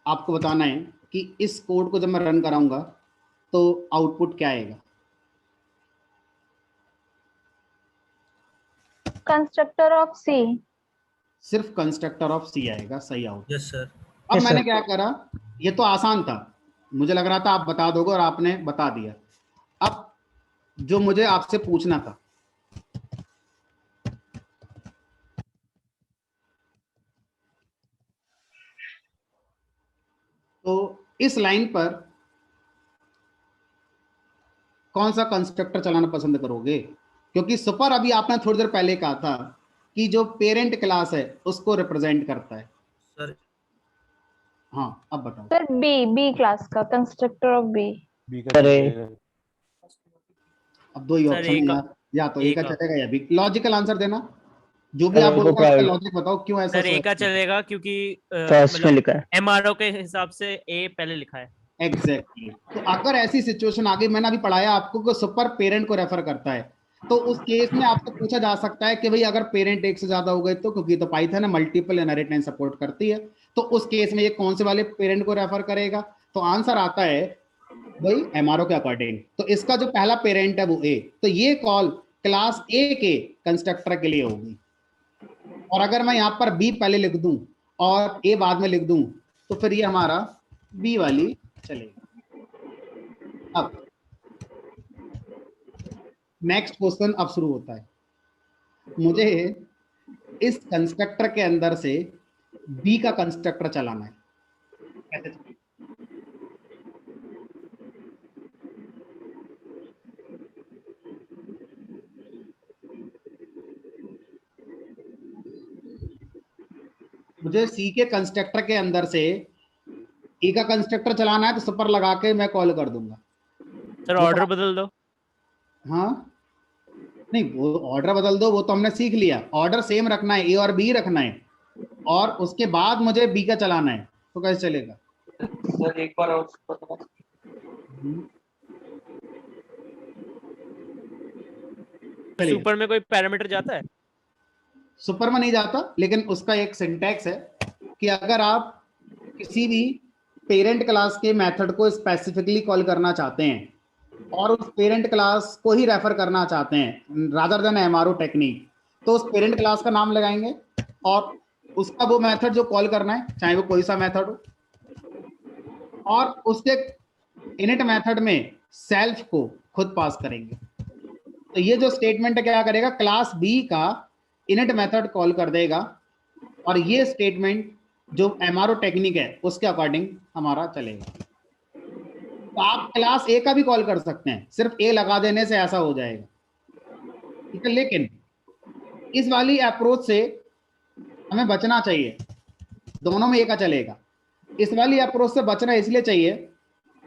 आपको बताना है कि इस कोड को जब मैं रन कराऊंगा तो आउटपुट क्या आएगा। कंस्ट्रक्टर ऑफ सी। सिर्फ कंस्ट्रक्टर ऑफ सी आएगा, सही आउटपुट। Yes sir. अब मैंने क्या करा, ये तो आसान था, मुझे लग रहा था आप बता दोगे और आपने बता दिया। अब जो मुझे आपसे पूछना था, तो इस लाइन पर कौन सा कंस्ट्रक्टर चलाना पसंद करोगे, क्योंकि सुपर अभी आपने थोड़ी देर पहले कहा था कि जो पेरेंट क्लास है उसको रिप्रेजेंट करता है। सर हाँ अब बताओ। सर बी क्लास का कंस्ट्रक्टर ऑफ बी। अब दो ही सर, ऑप्शन ए है का- या तो ए का ए का। चलेगा या बी। लॉजिकल आंसर देना, जो भी आप बोलोगे उसका लॉजिक बताओ क्यों ऐसा सर ए का सोचते हो। चलेगा क्योंकि फर्स्ट में लिखा है। एमआरओ के हिसाब से ए पहले लिखा है। एग्जैक्टली तो अगर ऐसी सिचुएशन आ गई, मैंने अभी पढ़ाया आपको कि सुपर पेरेंट को रेफर करता है, तो उस केस में आपको पूछा जा सकता है कि भाई अगर पेरेंट एक से ज्यादा हो गए तो, क्योंकि तो पाइथन है मल्टीपल इनहेरिटेंस सपोर्ट करती है, तो उस केस में ये कौन से वाले पेरेंट को रेफर करेगा। तो आंसर आता है भाई एमआरओ के अकॉर्डिंग, तो इसका जो पहला पेरेंट है वो ए, तो ये कॉल क्लास ए के कंस्ट्रक्टर के लिए होगी। और अगर मैं यहाँ पर बी पहले लिख दूं और ए बाद में लिख दूं तो फिर ये हमारा बी वाली चलेगी। अब नेक्स्ट क्वेश्चन अब शुरू होता है, मुझे इस कंस्ट्रक्टर के अंदर से बी का कंस्ट्रक्टर चलाना है। कैसे चलाना? मुझे सी के कंस्ट्रक्टर के अंदर से ए का कंस्ट्रक्टर चलाना है, तो सुपर लगा के मैं कॉल कर दूंगा। सर ऑर्डर बदल दो। हाँ नहीं, वो ऑर्डर बदल दो वो तो हमने सीख लिया, ऑर्डर सेम रखना है, ए और बी रखना है, और उसके बाद मुझे बी का चलाना है, तो कैसे चलेगा। सर एक बार और चलिए। सुपर में कोई पैरामीटर जाता है? सुपर में नहीं जाता, लेकिन उसका एक सिंटैक्स है कि अगर आप किसी भी पेरेंट क्लास के मेथड को स्पेसिफिकली कॉल करना चाहते हैं और उस पेरेंट क्लास को ही रेफर करना चाहते हैं रादर देन एमआरओ टेक्निक, तो उस पेरेंट क्लास का नाम लगाएंगे और उसका वो मेथड जो कॉल करना है, चाहे वो कोई सा मेथड हो, और उसके इनिट मेथड में सेल्फ को खुद पास करेंगे। तो ये जो स्टेटमेंट है क्या करेगा, क्लास बी का इनिट मेथड कॉल कर देगा, और ये स्टेटमेंट जो एमआरओ टेक्निक है उसके अकॉर्डिंग हमारा चलेगा। तो आप क्लास ए का भी कॉल कर सकते हैं, सिर्फ ए लगा देने से ऐसा हो जाएगा, ठीक है। लेकिन इस वाली अप्रोच से हमें बचना चाहिए, दोनों में ए का चलेगा। इस वाली अप्रोच से बचना इसलिए चाहिए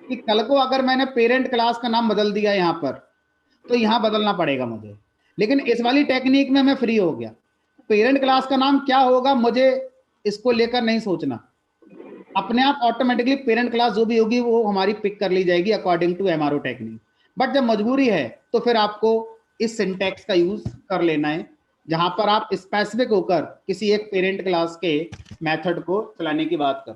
कि कल को अगर मैंने पेरेंट क्लास का नाम बदल दिया यहाँ पर, तो यहाँ बदलना पड़ेगा मुझे। लेकिन इस वाली टेक्निक में मैं फ्री हो गया, पेरेंट क्लास का नाम क्या होगा मुझे इसको लेकर नहीं सोचना, अपने आप ऑटोमेटिकली पेरेंट क्लास जो भी होगी वो हमारी पिक कर ली जाएगी according to MRO technique. But जब मजबूरी है तो फिर आपको इस सिंटैक्स का यूज कर लेना है, जहां पर आप स्पेसिफिक होकर किसी एक पेरेंट क्लास के मेथड को चलाने की बात कर।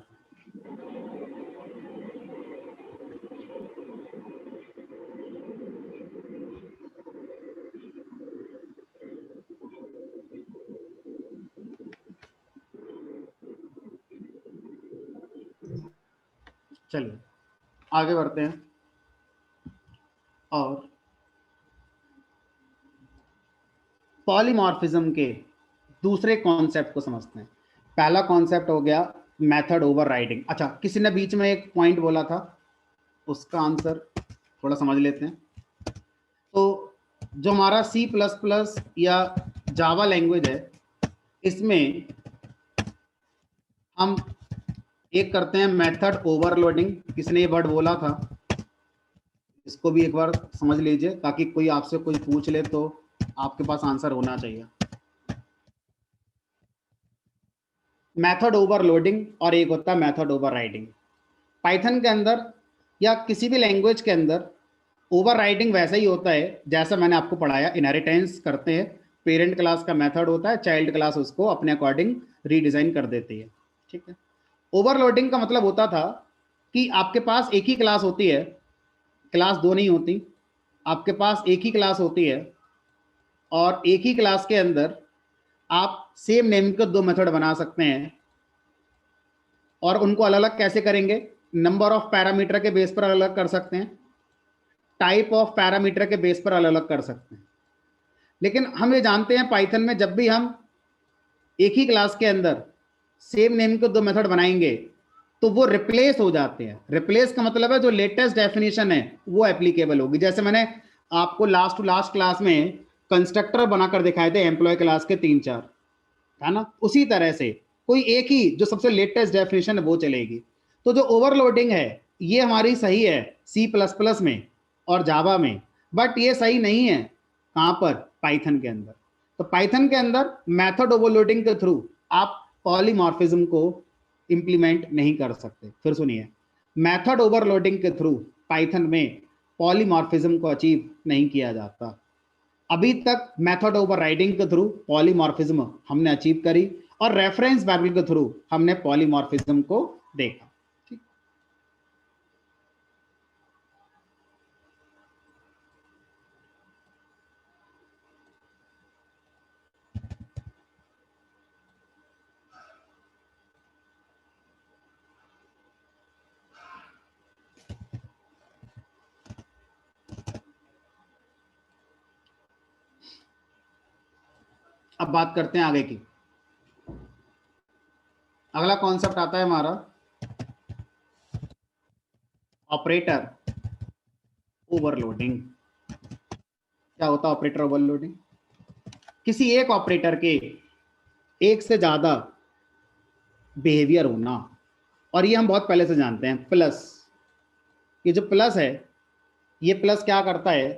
चलिए आगे बढ़ते हैं और पॉलीमॉर्फिज्म के दूसरे कॉन्सेप्ट को समझते हैं। पहला कॉन्सेप्ट हो गया मेथड ओवरराइडिंग। अच्छा, किसी ने बीच में एक पॉइंट बोला था, उसका आंसर थोड़ा समझ लेते हैं। तो जो हमारा C++ या जावा लैंग्वेज है, इसमें हम एक करते हैं मेथड ओवरलोडिंग। किसने ये वर्ड बोला था, इसको भी एक बार समझ लीजिए ताकि कोई आपसे कोई पूछ ले तो आपके पास आंसर होना चाहिए। मेथड ओवरलोडिंग और एक होता है मेथड ओवरराइडिंग। पाइथन के अंदर या किसी भी लैंग्वेज के अंदर ओवरराइडिंग वैसा ही होता है जैसा मैंने आपको पढ़ाया। इनहेरिटेंस करते हैं, पेरेंट क्लास का मेथड होता है, चाइल्ड क्लास उसको अपने अकॉर्डिंग रीडिजाइन कर देती है। ठीक है। ओवरलोडिंग का मतलब होता था कि आपके पास एक ही क्लास होती है, क्लास दो नहीं होती, आपके पास एक ही क्लास होती है और एक ही क्लास के अंदर आप सेम नेम के दो मेथड बना सकते हैं। और उनको अलग अलग कैसे करेंगे? नंबर ऑफ पैरामीटर के बेस पर अलग अलग कर सकते हैं, टाइप ऑफ पैरामीटर के बेस पर अलग अलग कर सकते हैं। लेकिन हम ये जानते हैं पाइथन में जब भी हम एक ही क्लास के अंदर सेम नेम के दो मेथड बनाएंगे तो वो रिप्लेस हो जाते हैं। रिप्लेस का मतलब है जो लेटेस्ट डेफिनेशन है वो एप्लीकेबल होगी। जैसे मैंने आपको लास्ट टू लास्ट क्लास में कंस्ट्रक्टर बनाकर दिखाए थे एम्प्लॉय क्लास के 3-4, है ना, उसी तरह से कोई एक ही जो सबसे लेटेस्ट डेफिनेशन है वो चलेगी। तो जो ओवरलोडिंग है ये हमारी सही है C++ में और जावा में, बट ये सही नहीं है कहां पर? पाइथन के अंदर। तो पाइथन के अंदर मेथड ओवरलोडिंग के थ्रू आप पॉलीमॉर्फिज्म को इंप्लीमेंट नहीं कर सकते। फिर सुनिए, मेथड ओवरलोडिंग के थ्रू पाइथन में पॉलीमॉर्फिज्म को अचीव नहीं किया जाता। अभी तक मेथड ओवरराइडिंग के थ्रू पॉलीमॉर्फिज्म हमने अचीव करी और रेफरेंस वेरिएबल के थ्रू हमने पॉलीमॉर्फिज्म को देखा। ठीक। अब बात करते हैं आगे की। अगला कॉन्सेप्ट आता है हमारा ऑपरेटर ओवरलोडिंग। क्या होता है ऑपरेटर ओवरलोडिंग? किसी एक ऑपरेटर के एक से ज्यादा बिहेवियर होना, और ये हम बहुत पहले से जानते हैं। प्लस, ये जो प्लस है, ये प्लस क्या करता है?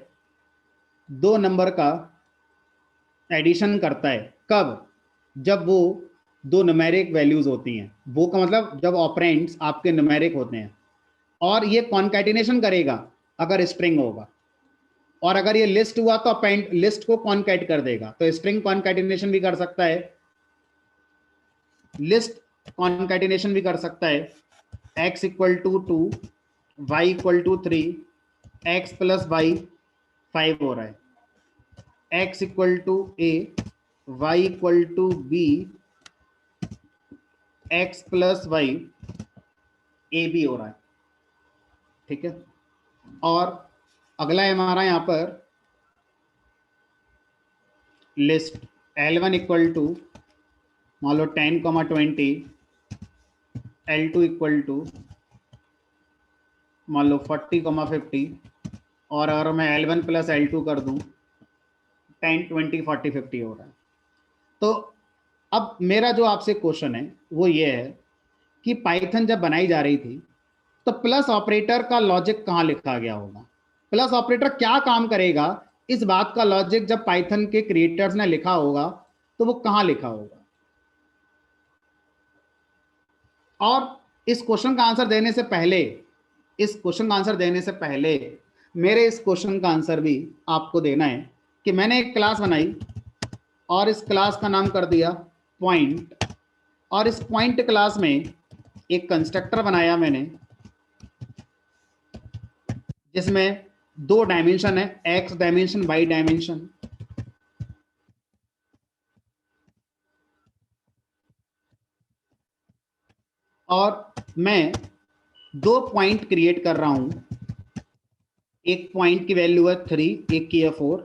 दो नंबर का एडिशन करता है। कब? जब वो दो न्यूमेरिक वैल्यूज होती हैं। वो का मतलब जब ऑपरेंड्स आपके न्यूमेरिक होते हैं। और ये कॉन्कैटिनेशन करेगा अगर स्ट्रिंग होगा, और अगर ये लिस्ट हुआ तो अपेंड लिस्ट को कॉन्कैट कर देगा। तो स्ट्रिंग कॉन्कैटिनेशन भी कर सकता है, लिस्ट कॉन्कैटिनेशन भी कर सकता है। x equal to 2, y equal to 3, x plus y 5 हो रहा है, x equal to a, y equal to b, x plus y a भी हो रहा है। ठीक है। और अगला है हमारा यहाँ पर लिस्ट L1 इक्वल टू मान लो 10,20, L2 इक्वल टू मान लो 40,50, और अगर मैं L1 प्लस L2 कर दूं 10, 20, 40, 50 हो रहा है। तो अब मेरा जो आपसे क्वेश्चन है वो ये है कि पाइथन जब बनाई जा रही थी तो प्लस ऑपरेटर का लॉजिक कहाँ लिखा गया होगा? प्लस ऑपरेटर क्या काम करेगा, इस बात का लॉजिक जब पाइथन के क्रिएटर्स ने लिखा होगा तो वो कहाँ लिखा होगा? और इस क्वेश्चन का आंसर देने से पहले, इस क्वेश्चन का आंसर देने से पहले मेरे इस क्वेश्चन का आंसर भी आपको देना है कि मैंने एक क्लास बनाई और इस क्लास का नाम कर दिया पॉइंट, और इस पॉइंट क्लास में एक कंस्ट्रक्टर बनाया मैंने जिसमें दो डायमेंशन है, x डायमेंशन, y डायमेंशन। और मैं दो पॉइंट क्रिएट कर रहा हूं, एक पॉइंट की वैल्यू है 3, एक की है 4,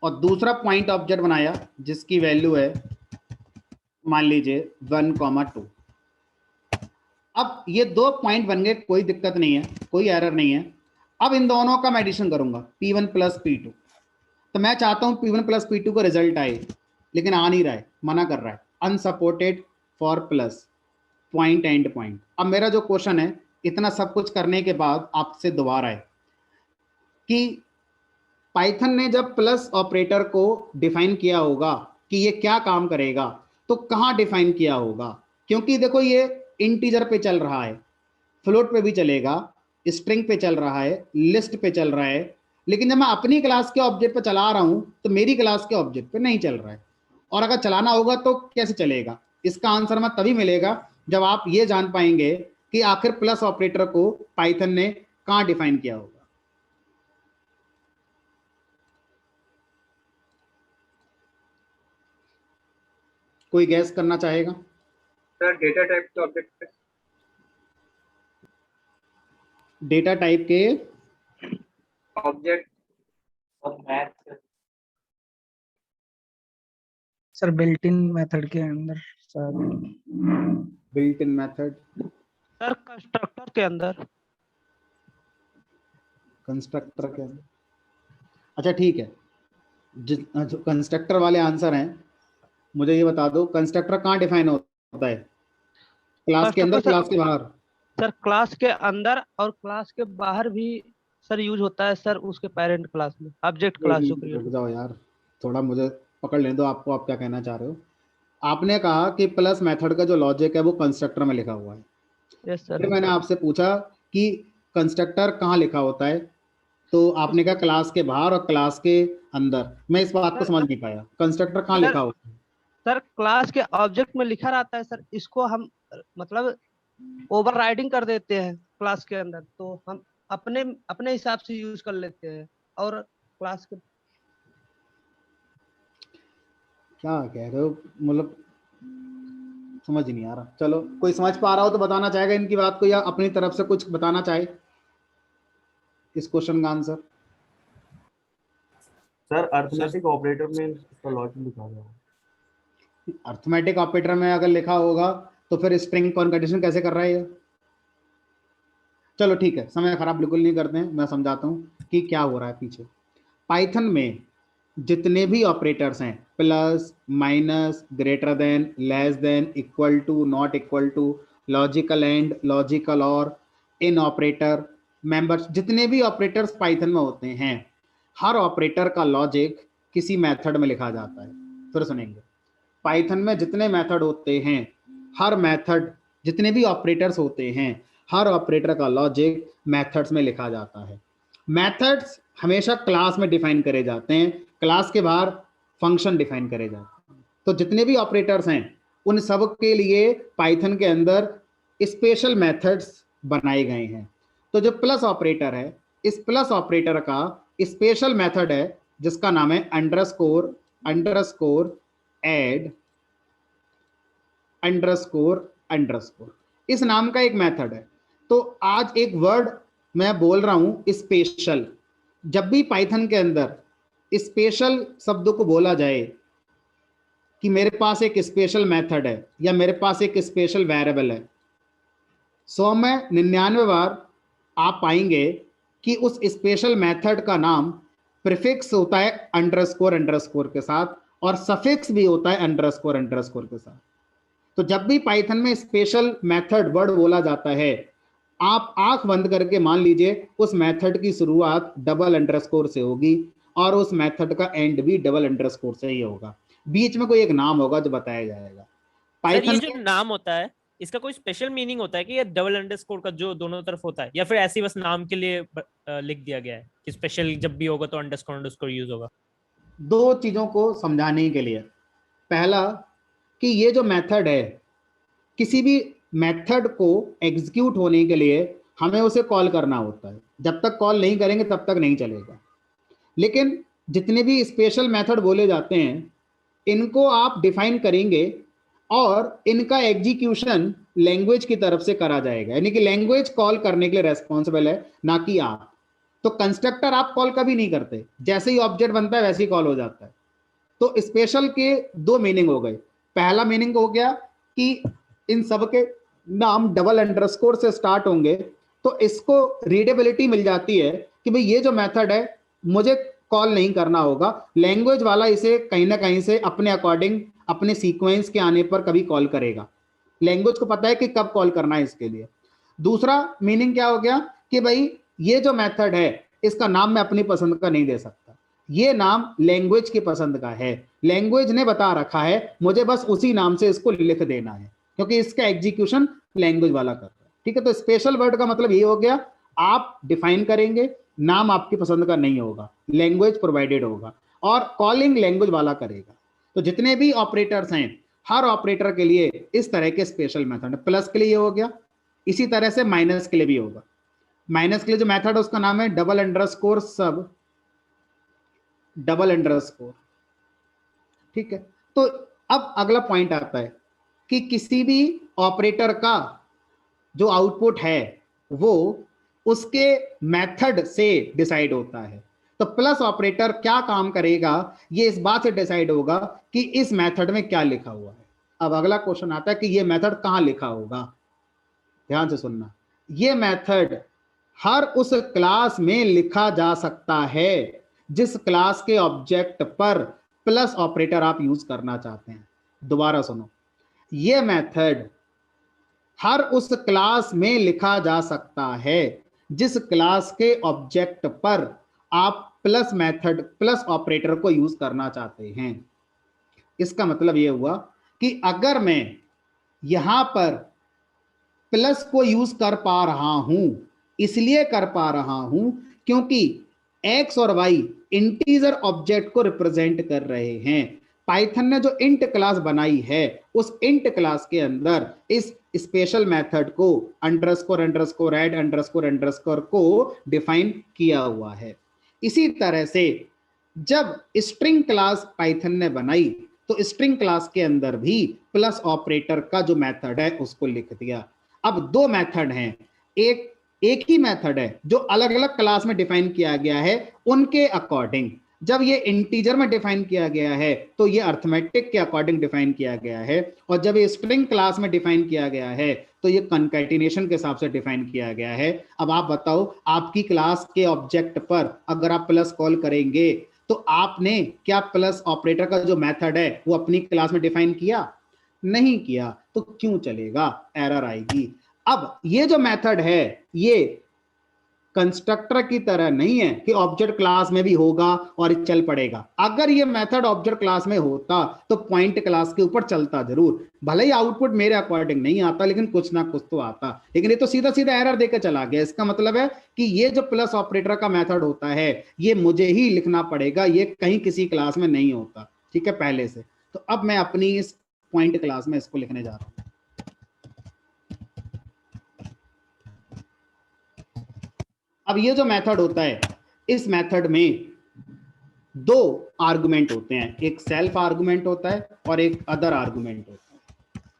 और दूसरा पॉइंट ऑब्जेक्ट बनाया जिसकी वैल्यू है मान लीजिए 1,2। अब ये दो पॉइंट बन गए, कोई दिक्कत नहीं है, कोई एरर नहीं है। अब इन दोनों का मैं एडिशन करूंगा P1 प्लस P2। तो मैं चाहता हूं P1 प्लस P2 का रिजल्ट आए, लेकिन आ नहीं रहा है, मना कर रहा है, unsupported for plus point and point. अब मेरा जो क्वेश्चन है, इतना सब कुछ करने के बाद आपसे दोबारा है कि पाइथन ने जब प्लस ऑपरेटर को डिफाइन किया होगा कि ये क्या काम करेगा, तो कहाँ डिफाइन किया होगा? क्योंकि देखो ये इंटीजर पे चल रहा है, फ्लोट पे भी चलेगा, स्ट्रिंग पे चल रहा है, लिस्ट पे चल रहा है, लेकिन जब मैं अपनी क्लास के ऑब्जेक्ट पे चला रहा हूं तो मेरी क्लास के ऑब्जेक्ट पे नहीं चल रहा है। और अगर चलाना होगा तो कैसे चलेगा? इसका आंसर मैं तभी मिलेगा जब आप ये जान पाएंगे कि आखिर प्लस ऑपरेटर को पाइथन ने कहाँ डिफाइन किया होगा। कोई गैस करना चाहेगा? सर डेटा टाइप के ऑब्जेक्ट पे डेटा टाइप के ऑब्जेक्ट और math sir built in method के अंदर sir. Built in method sir constructor के अंदर कंस्ट्रक्टर के अंदर। अच्छा ठीक है, जो कंस्ट्रक्टर वाले आंसर हैं, मुझे ये बता दो कंस्ट्रक्टर कहाँ डिफाइन होता है? क्लास के अंदर, क्लास के बाहर? सर क्लास के अंदर और क्लास के बाहर भी सर यूज होता है सर, उसके पेरेंट क्लास में, ऑब्जेक्ट क्लास जो रुक जाओ यार, थोड़ा मुझे पकड़ लेने दो आपको, आप क्या कहना चाह रहे हो। आपने कहा कि प्लस मेथड का जो लॉजिक है वो कंस्ट्रक्टर में लिखा हुआ है। Yes sir. फिर मैंने आपसे पूछा कि कंस्ट्रक्टर कहाँ लिखा होता है, तो आपने कहा क्लास के बाहर और क्लास के अंदर। मैं इस बात को समझ नहीं पाया, कंस्ट्रक्टर कहाँ लिखा होता है? सर क्लास के ऑब्जेक्ट में लिखा रहता है सर, इसको हम मतलब ओवरराइडिंग कर देते हैं क्लास के अंदर, तो हम अपने अपने हिसाब से यूज कर लेते हैं। और क्लास के क्या कह रहे हो, मतलब समझ नहीं आ रहा। चलो कोई समझ पा रहा हो तो बताना चाहेगा इनकी बात को, या अपनी तरफ से कुछ बताना चाहे इस क्वेश्चन का आंसर। सर अरिथमेटिक ऑपरेटर में इसका लॉजिक लिखा गया है। अरिथमेटिक ऑपरेटर में अगर लिखा होगा तो फिर स्ट्रिंग कॉन्केटेनेशन कैसे कर रहा है ये? चलो ठीक है, समय खराब बिल्कुल नहीं करते हैं, मैं समझाता हूँ कि क्या हो रहा है पीछे। पाइथन में जितने भी ऑपरेटर्स हैं, plus, minus, greater than, less than, equal to, not equal to, logical and, logical or, इन ऑपरेटर, मेंबर्स, जितने भी ऑपरेटर्स पाइथन में होते हैं, हर ऑपरेटर का लॉजिक किसी मेथड में लिखा जाता है। फिर सुनेंगे, पाइथन में जितने मेथड होते हैं, हर मेथड, जितने भी ऑपरेटर्स होते हैं, हर ऑपरेटर का लॉजिक मेथड्स में लिखा जाता है। मेथड्स हमेशा क्लास में डिफाइन करे जाते हैं, क्लास के बाहर फंक्शन डिफाइन करे जाते हैं। तो जितने भी ऑपरेटर्स हैं उन सब के लिए पाइथन के अंदर स्पेशल मेथड्स बनाए गए हैं। तो जो प्लस ऑपरेटर है, इस प्लस ऑपरेटर का स्पेशल मेथड है जिसका नाम है underscore, underscore add, underscore, underscore, इस नाम का एक मेथड है। तो आज एक वर्ड मैं बोल रहा हूं स्पेशल। जब भी पाइथन के अंदर स्पेशल शब्द को बोला जाए कि मेरे पास एक स्पेशल मेथड है या मेरे पास एक स्पेशल वेरिएबल है, 100 में 99 बार आप पाएंगे कि उस स्पेशल मेथड का नाम प्रीफिक्स होता है अंडरस्कोर अंडरस्कोर के साथ, और सफिक्स भी होता है अंडरस्कोर अंडरस्कोर के साथ। तो जब भी पाइथन में स्पेशल मेथड वर्ड बोला जाता है, आप आंख बंद करके मान लीजिए उस मेथड की शुरुआत डबल अंडरस्कोर से होगी और उस मेथड का एंड भी डबल अंडरस्कोर से ही होगा। बीच में कोई एक नाम होगा जो बताया जाएगा। पाइथन ये जो नाम होता है इसका कोई स्पेशल मीनिंग होता है कि ये डबल अंडरस्कोर का जो दोनों तरफ होता है, या फिर ऐसे ही बस नाम के लिए लिख दिया गया है कि स्पेशल जब भी होगा तो अंडरस्कोर अंडरस्कोर यूज होगा? दो चीजों को समझाने के लिए, पहला कि ये जो मेथड है, किसी भी मेथड को एग्जीक्यूट होने के लिए हमें उसे कॉल करना होता है। जब तक कॉल नहीं करेंगे तब तक नहीं चलेगा। लेकिन जितने भी स्पेशल मेथड बोले जाते हैं इनको आप डिफाइन करेंगे और इनका एग्जीक्यूशन लैंग्वेज की तरफ से करा जाएगा, यानी कि लैंग्वेज कॉल करने के लिए रेस्पॉन्सिबल है, ना कि आप। तो कंस्ट्रक्टर आप कॉल कभी नहीं करते, जैसे ही ऑब्जेक्ट बनता है वैसे ही कॉल हो जाता है। तो स्पेशल के दो मीनिंग हो गए। पहला मीनिंग हो गया कि इन सब के नाम डबल अंडरस्कोर से स्टार्ट होंगे, तो इसको रीडेबिलिटी मिल जाती है कि भाई ये जो मेथड है मुझे कॉल नहीं करना होगा, लैंग्वेज वाला इसे कहीं ना कहीं से अपने अकॉर्डिंग अपने सीक्वेंस के आने पर कभी कॉल करेगा। लैंग्वेज को पता है कि कब कॉल करना है इसके लिए। दूसरा मीनिंग क्या हो गया कि भाई ये जो मेथड है इसका नाम मैं अपनी पसंद का नहीं दे सकता, ये नाम लैंग्वेज की पसंद का है, लैंग्वेज ने बता रखा है, मुझे बस उसी नाम से इसको लिख देना है, क्योंकि इसका एग्जीक्यूशन लैंग्वेज वाला करता है। ठीक है, तो स्पेशल वर्ड का मतलब ये हो गया, आप डिफाइन करेंगे, नाम आपकी पसंद का नहीं होगा, लैंग्वेज प्रोवाइडेड होगा, और कॉलिंग लैंग्वेज वाला करेगा। तो जितने भी ऑपरेटर्स हैं, हर ऑपरेटर के लिए इस तरह के स्पेशल मेथड, प्लस के लिए ये हो गया, इसी तरह से माइनस के लिए भी होगा। माइनस के लिए जो मेथड है उसका नाम है डबल अंडरस्कोर सब डबल अंडरस्कोर। ठीक है, तो अब अगला पॉइंट आता है कि किसी भी ऑपरेटर का जो आउटपुट है वो उसके मेथड से डिसाइड होता है। तो प्लस ऑपरेटर क्या काम करेगा ये इस बात से डिसाइड होगा कि इस मेथड में क्या लिखा हुआ है। अब अगला क्वेश्चन आता है कि ये मेथड कहां लिखा होगा। ध्यान से सुनना, ये मेथड हर उस क्लास में लिखा जा सकता है जिस क्लास के ऑब्जेक्ट पर प्लस ऑपरेटर आप यूज करना चाहते हैं। दोबारा सुनो, ये मेथड हर उस क्लास में लिखा जा सकता है जिस क्लास के ऑब्जेक्ट पर आप प्लस ऑपरेटर को यूज करना चाहते हैं। इसका मतलब यह हुआ कि अगर मैं यहां पर प्लस को यूज कर पा रहा हूं, इसलिए कर पा रहा हूं क्योंकि एक्स और वाई इंटीजर ऑब्जेक्ट को रिप्रेजेंट कर रहे हैं। पाइथन ने जो इंट क्लास बनाई है उस इंट क्लास के अंदर इस स्पेशल मेथड को underscore underscore add underscore underscore को डिफाइन किया हुआ है। इसी तरह से जब स्ट्रिंग क्लास पाइथन ने बनाई तो स्ट्रिंग क्लास के अंदर भी प्लस ऑपरेटर का जो मेथड है उसको लिख दिया। अब दो मेथड हैं, एक ही मेथड है जो अलग अलग क्लास में डिफाइन किया गया है उनके अकॉर्डिंग। जब ये इंटीजर में डिफाइन किया गया है तो ये अर्थमेटिक के अकॉर्डिंग डिफाइन किया गया है, और जब ये स्ट्रिंग क्लास में डिफाइन किया गया है तो ये कंकैटिनेशन के हिसाब से डिफाइन किया गया है। अब आप बताओ, आपकी क्लास के ऑब्जेक्ट पर अगर आप प्लस कॉल करेंगे तो आपने क्या प्लस ऑपरेटर का जो मेथड है वो अपनी क्लास में डिफाइन किया? नहीं किया, तो क्यों चलेगा? एरर आएगी। अब ये जो मेथड है ये कंस्ट्रक्टर की तरह नहीं है कि ऑब्जेक्ट क्लास में भी होगा और चल पड़ेगा। अगर ये मेथड ऑब्जेक्ट क्लास में होता तो पॉइंट क्लास के ऊपर चलता जरूर, भले ही आउटपुट मेरे अकॉर्डिंग नहीं आता लेकिन कुछ ना कुछ तो आता। लेकिन ये तो सीधा सीधा एरर देकर चला गया। इसका मतलब है कि ये जो प्लस ऑपरेटर का मेथड होता है ये मुझे ही लिखना पड़ेगा, ये कहीं किसी क्लास में नहीं होता। ठीक है, पहले से। तो अब मैं अपनी इस पॉइंट क्लास में इसको लिखने जा रहा हूं। अब ये जो मेथड होता है इस मेथड में दो आर्गुमेंट होते हैं, एक सेल्फ आर्गुमेंट होता है और एक अदर आर्गुमेंट होता है।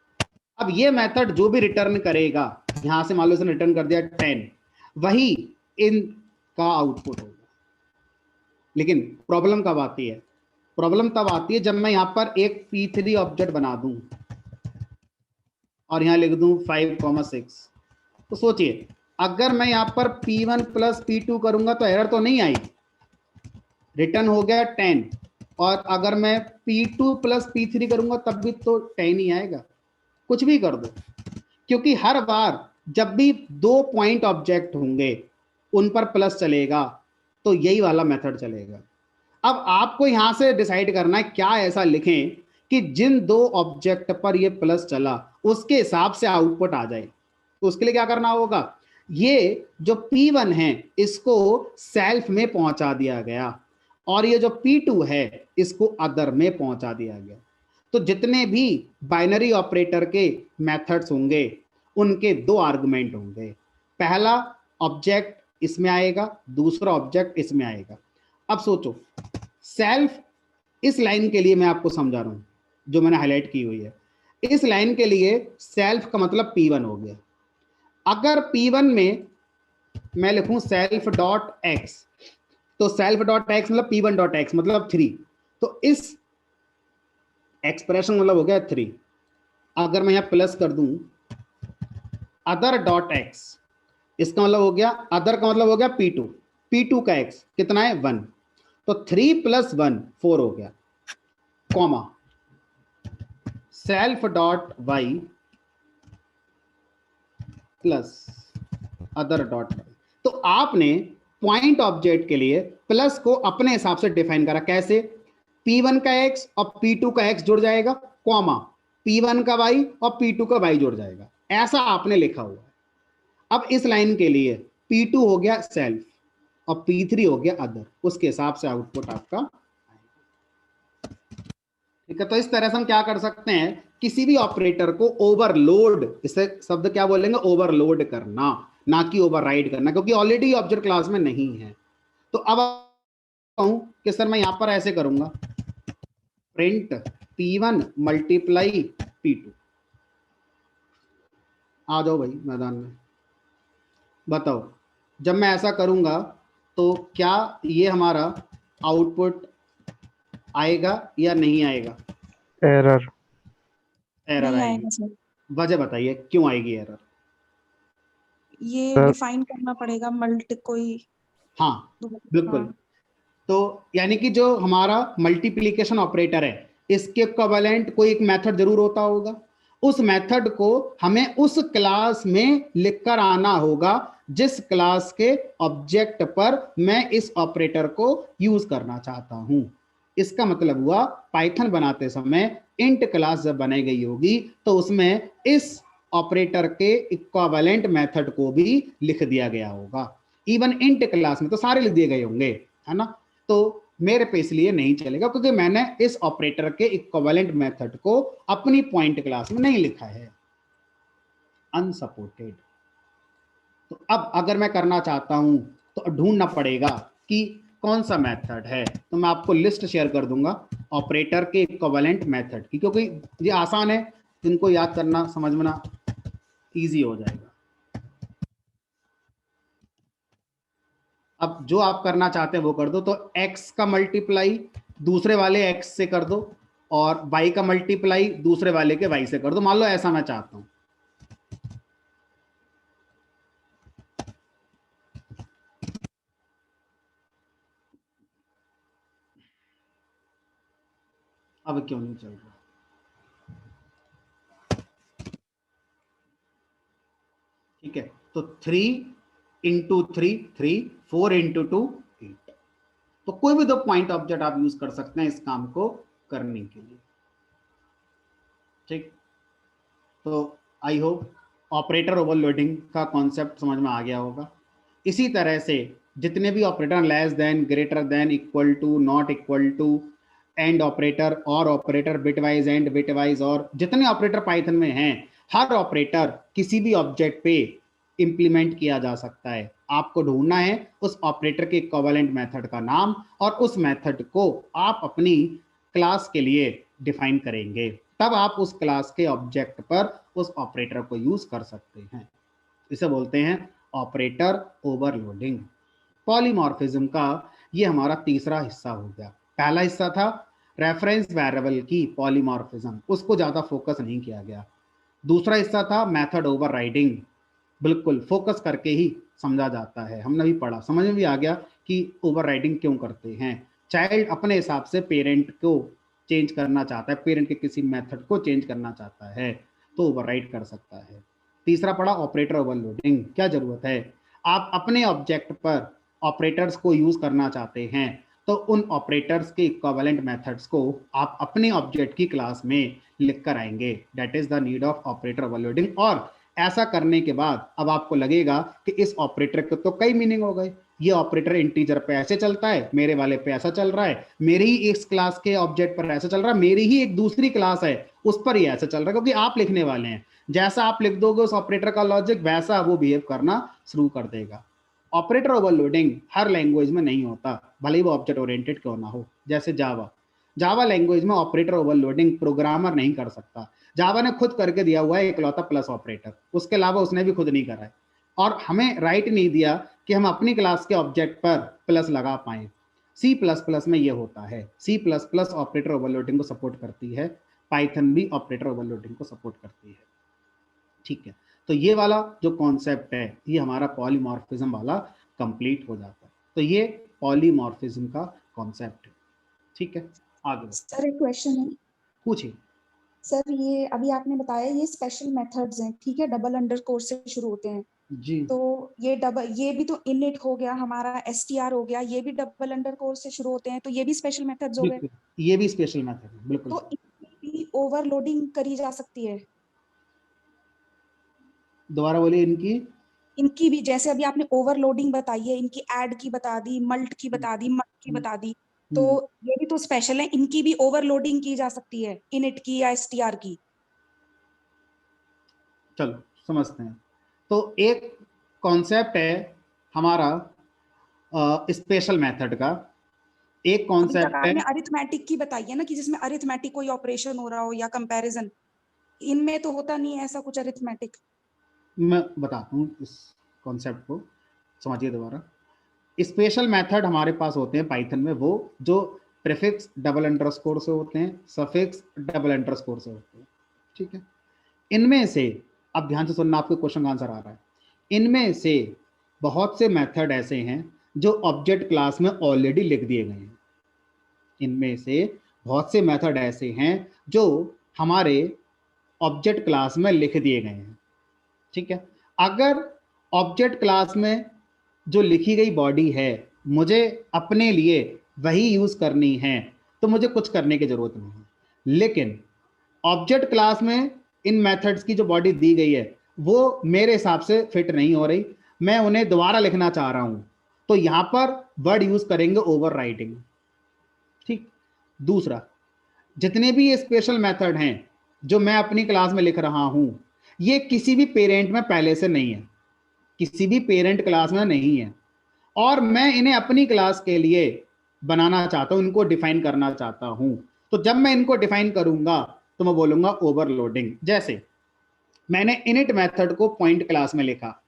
अब ये मेथड जो भी रिटर्न करेगा, यहां से मान लो इसने रिटर्न कर दिया 10, वही इनका आउटपुट होगा। लेकिन प्रॉब्लम कब आती है? प्रॉब्लम तब आती है जब मैं यहां पर एक P3 ऑब्जेक्ट बना दूं और यहां लिख दूं 5,6। तो सोचिए, अगर मैं यहां पर P1 प्लस P2 करूंगा तो एरर तो नहीं आई, रिटर्न हो गया 10। और अगर मैं P2 प्लस P3 करूंगा तब भी तो 10 ही आएगा। कुछ भी कर दो, क्योंकि हर बार जब भी दो पॉइंट ऑब्जेक्ट होंगे उन पर प्लस चलेगा तो यही वाला मेथड चलेगा। अब आपको यहां से डिसाइड करना है क्या ऐसा लिखें कि जिन दो ऑब्जेक्ट पर ये प्लस चला उसके हिसाब से आउटपुट आ जाए। तो उसके लिए क्या करना होगा, ये जो P1 है इसको सेल्फ में पहुंचा दिया गया और ये जो P2 है इसको अदर में पहुंचा दिया गया। तो जितने भी बाइनरी ऑपरेटर के मेथड्स होंगे उनके दो आर्गुमेंट होंगे। पहला ऑब्जेक्ट इसमें आएगा, दूसरा ऑब्जेक्ट इसमें आएगा। अब सोचो, सेल्फ इस लाइन के लिए मैं आपको समझा रहा हूं जो मैंने हाईलाइट की हुई है। इस लाइन के लिए सेल्फ का मतलब P1 हो गया। अगर P1 में मैं लिखूं सेल्फ डॉट एक्स, तो सेल्फ डॉट एक्स मतलब P1 डॉट एक्स मतलब 3, तो इस एक्सप्रेशन मतलब हो गया 3। अगर मैं यहां प्लस कर दूं अदर डॉट एक्स, इसका मतलब हो गया, अदर का मतलब हो गया P2, P2 का x कितना है 1, तो 3 + 1 4 हो गया, comma self dot y plus other dot y. तो आपने पॉइंट ऑब्जेक्ट के लिए प्लस को अपने हिसाब से डिफाइन करा, कैसे? P1 का x और P2 का x जुड़ जाएगा, कॉमा P1 का y और P2 का y जुड़ जाएगा, ऐसा आपने लिखा हुआ है। अब इस लाइन के लिए P2 हो गया सेल्फ और P3 हो गया अदर, उसके हिसाब से आउटपुट आपका, ठीक है। तो इस तरह से हम क्या कर सकते हैं, किसी भी ऑपरेटर को ओवरलोड, इसे शब्द क्या बोलेंगे, ओवरलोड करना, ना कि ओवरराइड करना, क्योंकि ऑलरेडी ऑब्जेक्ट क्लास में नहीं है। तो अब कहूं कि सर मैं यहां पर ऐसे करूंगा, प्रिंट P1 × P2। आ जाओ भाई मैदान में, बताओ जब मैं ऐसा करूंगा तो क्या ये हमारा आउटपुट आएगा या नहीं आएगा? एरर। एरर नहीं आएगी। आएगा सर, वजह बताइए क्यों आएगी एरर? ये सर डिफाइन करना पड़ेगा मल्टी कोई। हाँ बिल्कुल। हाँ, तो यानी कि जो हमारा मल्टीप्लिकेशन ऑपरेटर है, इसके इक्विवेलेंट कोई एक मेथड जरूर होता होगा, उस मेथड को हमें उस क्लास में लिखकर आना होगा जिस क्लास के ऑब्जेक्ट पर मैं इस ऑपरेटर को यूज करना चाहता हूं। इसका मतलब हुआ पाइथन बनाते समय इंट क्लास जब बनाई गई होगी तो उसमें इस ऑपरेटर के इक्विवेलेंट मेथड को भी लिख दिया गया होगा। इवन इंट क्लास में तो सारे लिख दिए गए होंगे, है ना। तो मेरे पे इसलिए नहीं चलेगा क्योंकि मैंने इस ऑपरेटर के इक्विवेलेंट मेथड को अपनी पॉइंट क्लास में नहीं लिखा है, अनसपोर्टेड। तो अब अगर मैं करना चाहता हूं तो ढूंढना पड़ेगा कि कौन सा मेथड है, तो मैं आपको लिस्ट शेयर कर दूंगा ऑपरेटर के इक्विवेलेंट मेथड की, क्योंकि ये आसान है, इनको याद करना समझना इजी हो जाएगा। अब जो आप करना चाहते हैं वो कर दो, तो x का मल्टीप्लाई दूसरे वाले x से कर दो और y का मल्टीप्लाई दूसरे वाले के y से कर दो। मान लो ऐसा मैं चाहता हूं, अब क्यों नहीं चल रहा? ठीक है, तो 3 × 3 3, 4 × 2 8। तो कोई भी दो पॉइंट ऑब्जेक्ट आप यूज कर सकते हैं इस काम को करने के लिए। ठीक, तो आई होप ऑपरेटर ओवरलोडिंग का कॉन्सेप्ट समझ में आ गया होगा। इसी तरह से जितने भी operator, less than, greater than, equal to, not equal to, and operator, or operator, bitwise and, bitwise or, जितने ऑपरेटर पाइथन में हैं, हर ऑपरेटर किसी भी ऑब्जेक्ट पे इंप्लीमेंट किया जा सकता है। आपको ढूंढना है उस ऑपरेटर के इक्विवेलेंट मेथड का नाम और उस मेथड को आप अपनी क्लास के लिए डिफाइन करेंगे, तब आप उस क्लास के ऑब्जेक्ट पर उस ऑपरेटर को यूज कर सकते हैं। इसे बोलते हैं ऑपरेटर ओवरलोडिंग। पॉलीमॉर्फिज्म का ये हमारा तीसरा हिस्सा हो गया। पहला हिस्सा था रेफरेंस वेरिएबल की पॉलीमॉर्फिज्म, उसको ज्यादा फोकस नहीं किया गया। दूसरा हिस्सा था मेथड ओवरराइडिंग, बिल्कुल फोकस करके ही समझा जाता है, हमने भी पढ़ा, समझ में भी आ गया कि ओवरराइडिंग क्यों करते हैं। चाइल्ड अपने हिसाब से पेरेंट को चेंज करना चाहता है, पेरेंट के किसी मेथड को चेंज करना चाहता है तो ओवरराइड कर सकता है। तीसरा पढ़ा ऑपरेटर ओवरलोडिंग, क्या जरूरत है, आप अपने ऑब्जेक्ट पर ऑपरेटर्स को यूज करना चाहते हैं तो उन ऑपरेटर्स के इक्विवेलेंट मेथड्स को आप अपने ऑब्जेक्ट की क्लास में लिख कर आएंगे, that is the need of operator overloading. और ऐसा करने के बाद अब आपको लगेगा कि इस ऑपरेटर के तो कई मीनिंग हो गए, ये ऑपरेटर इंटीजर पे ऐसे चलता है, मेरे वाले पे ऐसा चल रहा है, मेरी ही इस क्लास के ऑब्जेक्ट पर ऐसा चल रहा है, मेरी ही एक दूसरी क्लास है उस पर ही ऐसा चल रहा है, क्योंकि आप लिखने वाले हैं। जैसा आप लिख दोगे उस ऑपरेटर का लॉजिक, वैसा वो बिहेव करना शुरू कर देगा। ऑपरेटर ओवरलोडिंग हर लैंग्वेज में नहीं होता, भले ही वो ऑब्जेक्ट ओरिएंटेड क्यों ना हो। जैसे जावा लैंग्वेज में ऑपरेटर ओवरलोडिंग प्रोग्रामर नहीं कर सकता, जावा ने खुद करके दिया हुआ है इकलौता प्लस ऑपरेटर, उसके अलावा उसने भी खुद नहीं करा है, और हमें राइट नहीं दिया कि हम अपनी क्लास के ऑब्जेक्ट पर प्लस लगा पाए। सी प्लस प्लस में ये होता है, C plus plus operator overloading को सपोर्ट करती है, पाइथन भी ऑपरेटर ओवरलोडिंग को सपोर्ट करती है। ठीक है, तो ये वाला जो कॉन्सेप्ट है ये हमारा पॉलीमॉर्फिज्म वाला कंप्लीट हो जाता है। तो ये पॉलीमॉर्फिज्म का कॉन्सेप्ट है। ठीक है, आगे सर एक क्वेश्चन है पूछिए। सर, ये अभी आपने बताया ये स्पेशल मेथड्स हैं, ठीक है, डबल अंडरस्कोर से शुरू होते हैं, जी, तो ये भी तो इनिट हो गया हमारा, एसटीआर हो गया, ये भी डबल अंडरस्कोर से शुरू होते हैं, तो ये भी स्पेशल मेथड्स हो गए। बिल्कुल, ये भी स्पेशल मेथड है, बिल्कुल। तो इनकी भी ओवरलोडिंग करी जा सकती है? दोबारा बोलिए। इनकी भी, जैसे अभी आपने ओवरलोडिंग बताई है, इनकी ऐड की बता दी, मल्ट की बता दी, मल्ट की बता दी, तो ये भी तो स्पेशल है, इनकी भी ओवरलोडिंग की जा सकती है, इनिट की या एसटीआर की? चलो समझते हैं। तो एक कॉन्सेप्ट है हमारा स्पेशल मेथड का, एक कॉन्सेप्ट है, आपने अरिथमेटिक की बताई है ना, कि जिसमें अरिथमेटिक कोई ऑपरेशन हो रहा हो या कंपैरिजन, इनमें तो होता नहीं है ऐसा कुछ अरिथमेटिक। मैं बताता हूँ इस कॉन्सेप्ट को, समझिए दोबारा। स्पेशल मेथड हमारे पास होते हैं पाइथन में, वो जो प्रीफिक्स डबल अंडरस्कोर से होते हैं, सफिक्स डबल अंडरस्कोर से होते हैं। ठीक है, इनमें से, अब ध्यान से सुनना, आपके क्वेश्चन का आंसर आ रहा है, इनमें से बहुत से मेथड ऐसे हैं जो ऑब्जेक्ट क्लास में ऑलरेडी लिख दिए गए हैं। इनमें से बहुत से मेथड ऐसे हैं जो हमारे ऑब्जेक्ट क्लास में लिख दिए गए हैं। ठीक है, अगर ऑब्जेक्ट क्लास में जो लिखी गई बॉडी है मुझे अपने लिए वही यूज करनी है तो मुझे कुछ करने की जरूरत नहीं है। लेकिन ऑब्जेक्ट क्लास में इन मेथड्स की जो बॉडी दी गई है वो मेरे हिसाब से फिट नहीं हो रही, मैं उन्हें दोबारा लिखना चाह रहा हूं, तो यहां पर वर्ड यूज करेंगे ओवरराइटिंग। ठीक, दूसरा, जितने भी ये स्पेशल मेथड हैं जो मैं अपनी क्लास में लिख रहा हूं, ये किसी भी पेरेंट में पहले से नहीं है, किसी भी पेरेंट क्लास में नहीं है, और मैं इन्हें अपनी क्लास के लिए बनाना चाहता हूं, इनको डिफाइन करना चाहता हूं। तो जब मैं इनको डिफाइन करूंगा तो मैं बोलूंगा ओवरलोडिंग। जैसे मैंने इनिट मेथड को पॉइंट क्लास में लिखा,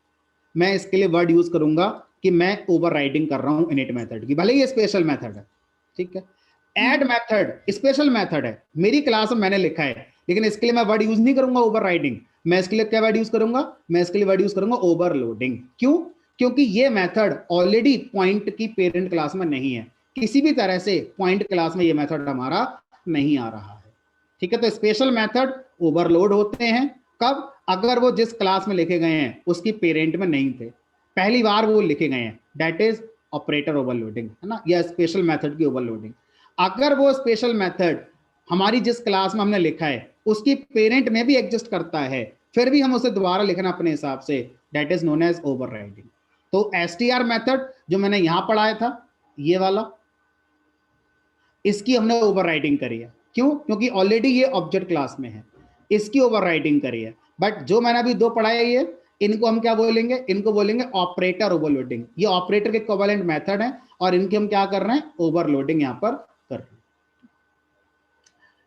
मैं इसके लिए वर्ड यूज करूंगा कि मैं ओवरराइडिंग कर रहा हूं इनिट मेथड की, भले ही ये स्पेशल मेथड है। ठीक है, ऐड मेथड स्पेशल मेथड है, मेरी क्लास में मैंने लिखा है, लेकिन इसके लिए मैं वर्ड यूज नहीं करूंगा ओवरराइडिंग, मैं इसके लिए क्या वर्ड यूज करूंगा, मैं इसके लिए वर्ड यूज करूंगा ओवरलोडिंग। क्यों? क्योंकि ये मेथड ऑलरेडी पॉइंट की पेरेंट क्लास में नहीं है, किसी भी तरह से पॉइंट क्लास में ये मेथड हमारा नहीं आ रहा है। ठीक है, तो स्पेशल मेथड ओवरलोड होते हैं कब? अगर वो जिस क्लास में लिखे गए हैं उसकी पेरेंट में नहीं थे, पहली बार वो लिखे गए हैं, दैट इज ऑपरेटर ओवरलोडिंग, है ना, या स्पेशल मेथड की ओवरलोडिंग। अगर वो स्पेशल मेथड हमारी जिस क्लास में हमने लिखा है उसकी पेरेंट में भी एग्जिस्ट करता है, फिर भी हम उसे दोबारा लिखना अपने हिसाब से, that is known as overriding. तो एसटीआर मेथड जो मैंने यहां पढ़ाया था, ये वाला, इसकी हमने ओवरराइडिंग करी है। क्यों? क्योंकि ऑलरेडी ये ऑब्जेक्ट क्लास में है, इसकी ओवरराइडिंग करी है। बट जो मैंने अभी दो पढ़ाया ये, इनको हम क्या बोलेंगे? इनको बोलेंगे ऑपरेटर ओवरलोडिंग। ये ऑपरेटर के इक्विवेलेंट मेथड है और इनके हम क्या कर रहे हैं? ओवरलोडिंग यहां पर कर रहे हैं।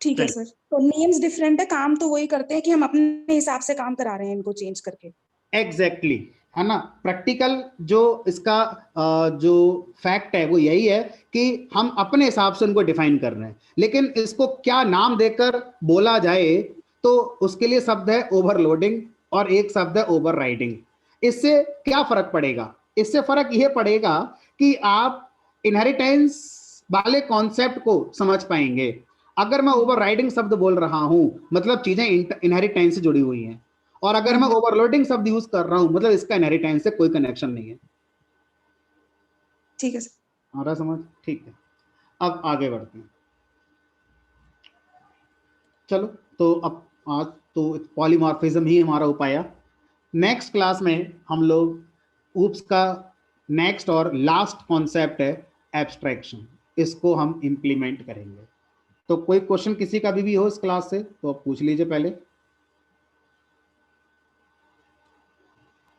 ठीक है सर, तो नेम्स डिफरेंट है, काम तो वही करते हैं कि हम अपने हिसाब से काम करा रहे हैं इनको चेंज करके। एग्जैक्टली, है ना। प्रैक्टिकल जो इसका जो फैक्ट है वो यही है कि हम अपने हिसाब से उनको डिफाइन कर रहे हैं, लेकिन इसको क्या नाम देकर बोला जाए तो उसके लिए शब्द है ओवरलोडिंग और एक शब्द है ओवरराइडिंग। इससे क्या फर्क पड़ेगा? इससे फर्क यह पड़ेगा कि आप इनहेरिटेंस वाले कॉन्सेप्ट को समझ पाएंगे। अगर मैं ओवरराइडिंग शब्द बोल रहा हूं मतलब चीजें इनहेरिटेंस से जुड़ी हुई हैं, और अगर मैं ओवरलोडिंग शब्द यूज कर रहा हूं मतलब इसका इनहेरिटेंस से कोई कनेक्शन नहीं है। ठीक है सर, आ रहा समझ? ठीक है, अब आगे बढ़ते हैं। चलो, तो अब आज तो पॉलीमॉर्फिज्म ही हमारा उपाय। नेक्स्ट क्लास में हम लोग ऊप्स का नेक्स्ट और लास्ट कॉन्सेप्ट है एब्स्ट्रैक्शन, इसको हम इंप्लीमेंट करेंगे। तो कोई क्वेश्चन किसी का भी हो इस क्लास से तो आप पूछ लीजिए पहले।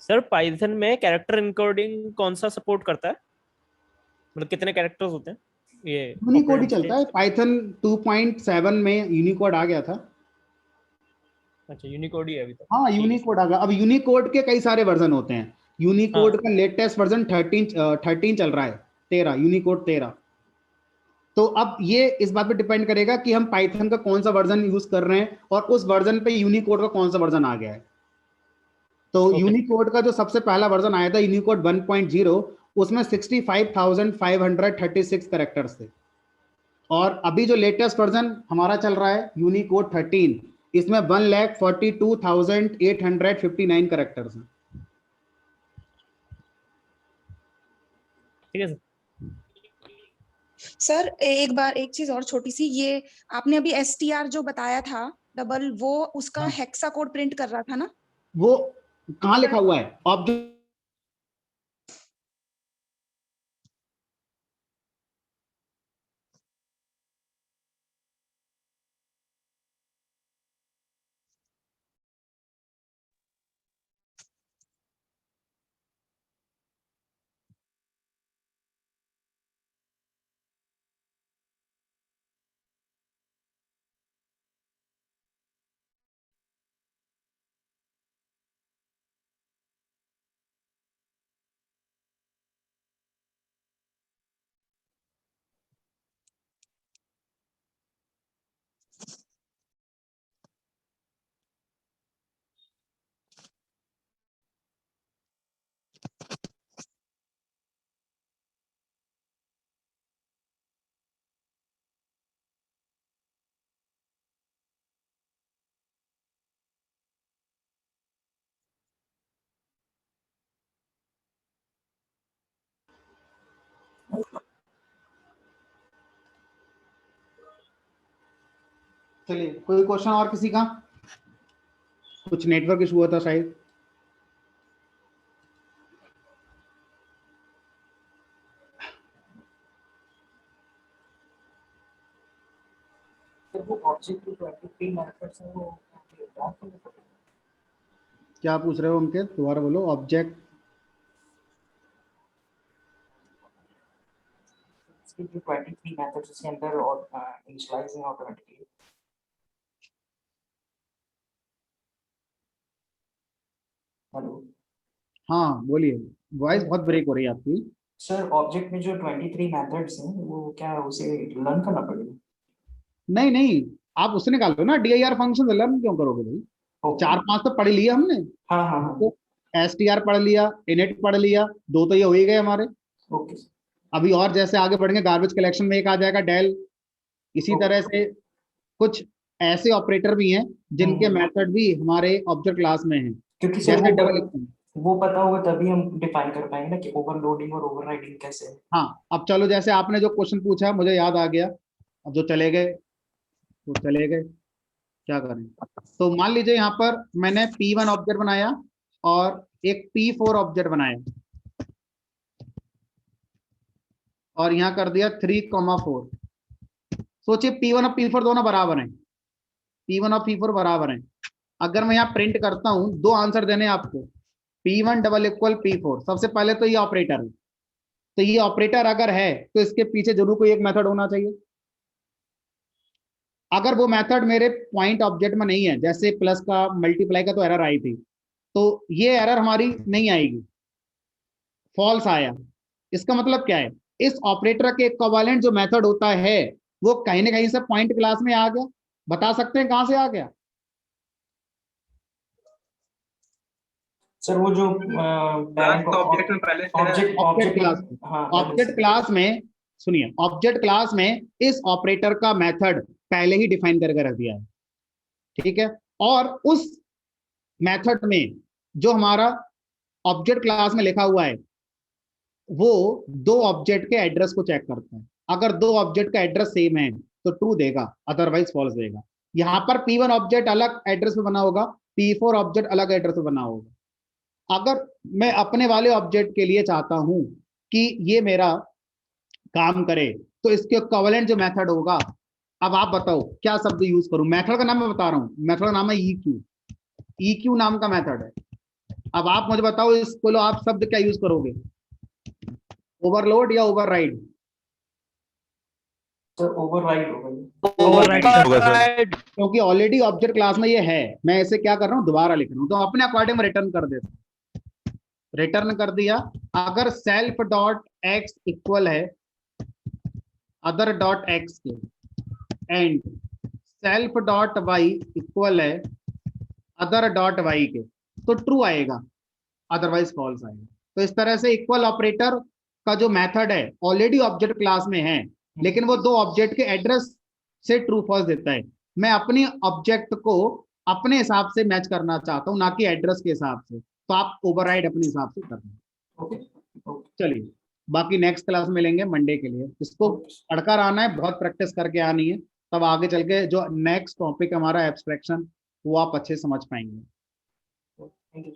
सर पाइथन में कैरेक्टर एन्कोडिंग कौन सा सपोर्ट करता है? मतलब कितने कैरेक्टर्स होते हैं? ये यूनिकोड ही चलता है। पाइथन 2.7 में यूनिकोड आ गया था। अच्छा यूनिकोड ही है अभी तो। हाँ यूनिकोड आ गया। अब यूनिकोड के कई सारे वर्जन होते हैं। यूनिकोड हाँ। का लेटेस्ट वर्जन 13 चल रहा है, 13 यूनिकोड 13। तो अब ये इस बात पे डिपेंड करेगा कि हम पाइथन का कौन सा वर्जन यूज कर रहे हैं और उस वर्जन पे यूनिकोड का कौन सा वर्जन आ गया है। तो यूनिकोड का जो सबसे पहला वर्जन आया था यूनिकोड 1.0, उसमें 65,536 कैरेक्टर्स थे। और अभी जो लेटेस्ट वर्जन हमारा चल रहा है यूनिकोड 13, इसमें 1,42,859 कैरेक्टर्स हैं। ठीक है सर एक बार एक चीज और छोटी सी, ये आपने अभी STR जो बताया था डबल, वो उसका हेक्सा कोड प्रिंट कर रहा था ना? वो कहाँ लिखा हुआ है ऑब्जेक्ट? चलिए कोई क्वेश्चन और किसी का? कुछ नेटवर्क इशू हुआ था शायद। क्या पूछ रहे हो अंकित, दोबारा बोलो। ऑब्जेक्ट जो 23 मेथड्स इसके अंदर और इनिशियलाइजिंग ऑटोमेटिकली। हेलो हाँ बोलिए, वॉइस बहुत ब्रेक हो रही है आपकी। सर, ऑब्जेक्ट में जो 23 मेथड्स हैं वो क्या उसे लर्न करना पड़ेगा? नहीं नहीं, आप उससे निकालो ना, dir फंक्शन लर्न क्यों करोगे भाई? 4-5 तो पढ़ लिया हमने। हाँ हाँ हाँ। तो str पढ़ लिया, init पढ़ लिया, 2 तो ये हो ही गए हमारे। ओके। अभी और जैसे आगे बढ़ेंगे, गार्बेज कलेक्शन में एक आ जाएगा डेल। इसी तरह से कुछ ऐसे ऑपरेटर भी हैं जिनके मेथड भी हमारे ऑब्जेक्ट क्लास में हैं, क्योंकि सर जैसे डबल इक्वल। वो पता होगा तभी हम डिफाइन कर पाएंगे ना कि ओवरलोडिंग और ओवरराइडिंग कैसे है। हाँ अब चलो, जैसे आपने जो क्वेश्चन पूछा मुझे याद आ गया, अब जो चले गए वो चले गए, क्या करें। तो मान लीजिए यहाँ पर मैंने P1 ऑब्जेक्ट बनाया और एक P4 ऑब्जेक्ट बनाया और यहाँ कर दिया 3,4। सोचिए P1 और P4 दोनों बराबर हैं, P1 और P4 बराबर हैं। अगर मैं यहाँ प्रिंट करता हूं, 2 आंसर देने आपको, P1 डबल इक्वल P4। सबसे पहले तो ये ऑपरेटर है, तो ये ऑपरेटर अगर है तो इसके पीछे जरूर कोई एक मेथड होना चाहिए। अगर वो मेथड मेरे पॉइंट ऑब्जेक्ट में नहीं है, जैसे प्लस का मल्टीप्लाई का तो एरर आई थी, तो ये एरर हमारी नहीं आएगी, फॉल्स आया। इसका मतलब क्या है, इस ऑपरेटर के इक्विवेलेंट जो मेथड होता है वो कहीं ना कहीं से पॉइंट क्लास में आ गया। बता सकते हैं कहां से आ गया? सर वो जो ऑब्जेक्ट क्लास में, ऑब्जेक्ट क्लास में, सुनिए, ऑब्जेक्ट क्लास में इस ऑपरेटर का मेथड पहले ही डिफाइन करके रख दिया है, ठीक है। और उस मेथड में जो हमारा ऑब्जेक्ट क्लास में लिखा हुआ है वो 2 ऑब्जेक्ट के एड्रेस को चेक करता है। अगर 2 ऑब्जेक्ट का एड्रेस सेम है तो ट्रू देगा, अदरवाइज फॉल्स देगा। यहाँ पर P1 ऑब्जेक्ट अलग एड्रेस पे बना होगा, P4 ऑब्जेक्ट अलग एड्रेस पे बना होगा। अगर मैं अपने वाले ऑब्जेक्ट के लिए चाहता हूं कि ये मेरा काम करे तो इसके इक्विवेलेंट जो मेथड होगा, अब आप बताओ क्या शब्द यूज करूं। मेथड का नाम मैं बता रहा हूं, मेथड का नाम है EQ नाम का मेथड है। अब आप मुझे बताओ इसको लो, आप शब्द क्या यूज करोगे, ओवरलोड या ओवरराइड? सर ओवरराइड होगा ये। ओवरराइड होगा सर। क्योंकि ऑलरेडी ऑब्जेक्ट क्लास में ये है, मैं इसे क्या कर रहा हूँ दोबारा लिख रहा हूँ, तो अपने अकॉर्डिंग रिटर्न कर देता हूँ। रिटर्न कर दिया, अगर सेल्फ डॉट एक्स इक्वल है अदर डॉट एक्स के and self dot y equal है अदर डॉट वाई के, तो ट्रू आएगा, अदरवाइज फॉल्स आएगा। तो इस तरह से इक्वल ऑपरेटर का जो मेथड है ऑलरेडी ऑब्जेक्ट क्लास में है, लेकिन वो दो ऑब्जेक्ट के एड्रेस से ट्रू फॉल्स देता है। मैं अपनी ऑब्जेक्ट को अपने हिसाब से मैच करना चाहता हूँ, ना कि एड्रेस के हिसाब से, तो आप ओवरराइड अपने हिसाब से करना। ओके चलिए, बाकी नेक्स्ट क्लास में लेंगे मंडे के लिए। इसको पढ़कर आना है, बहुत प्रैक्टिस करके आनी है, तब आगे चल के जो नेक्स्ट टॉपिक हमारा एब्स्ट्रैक्शन वो आप अच्छे समझ पाएंगे। Thank you.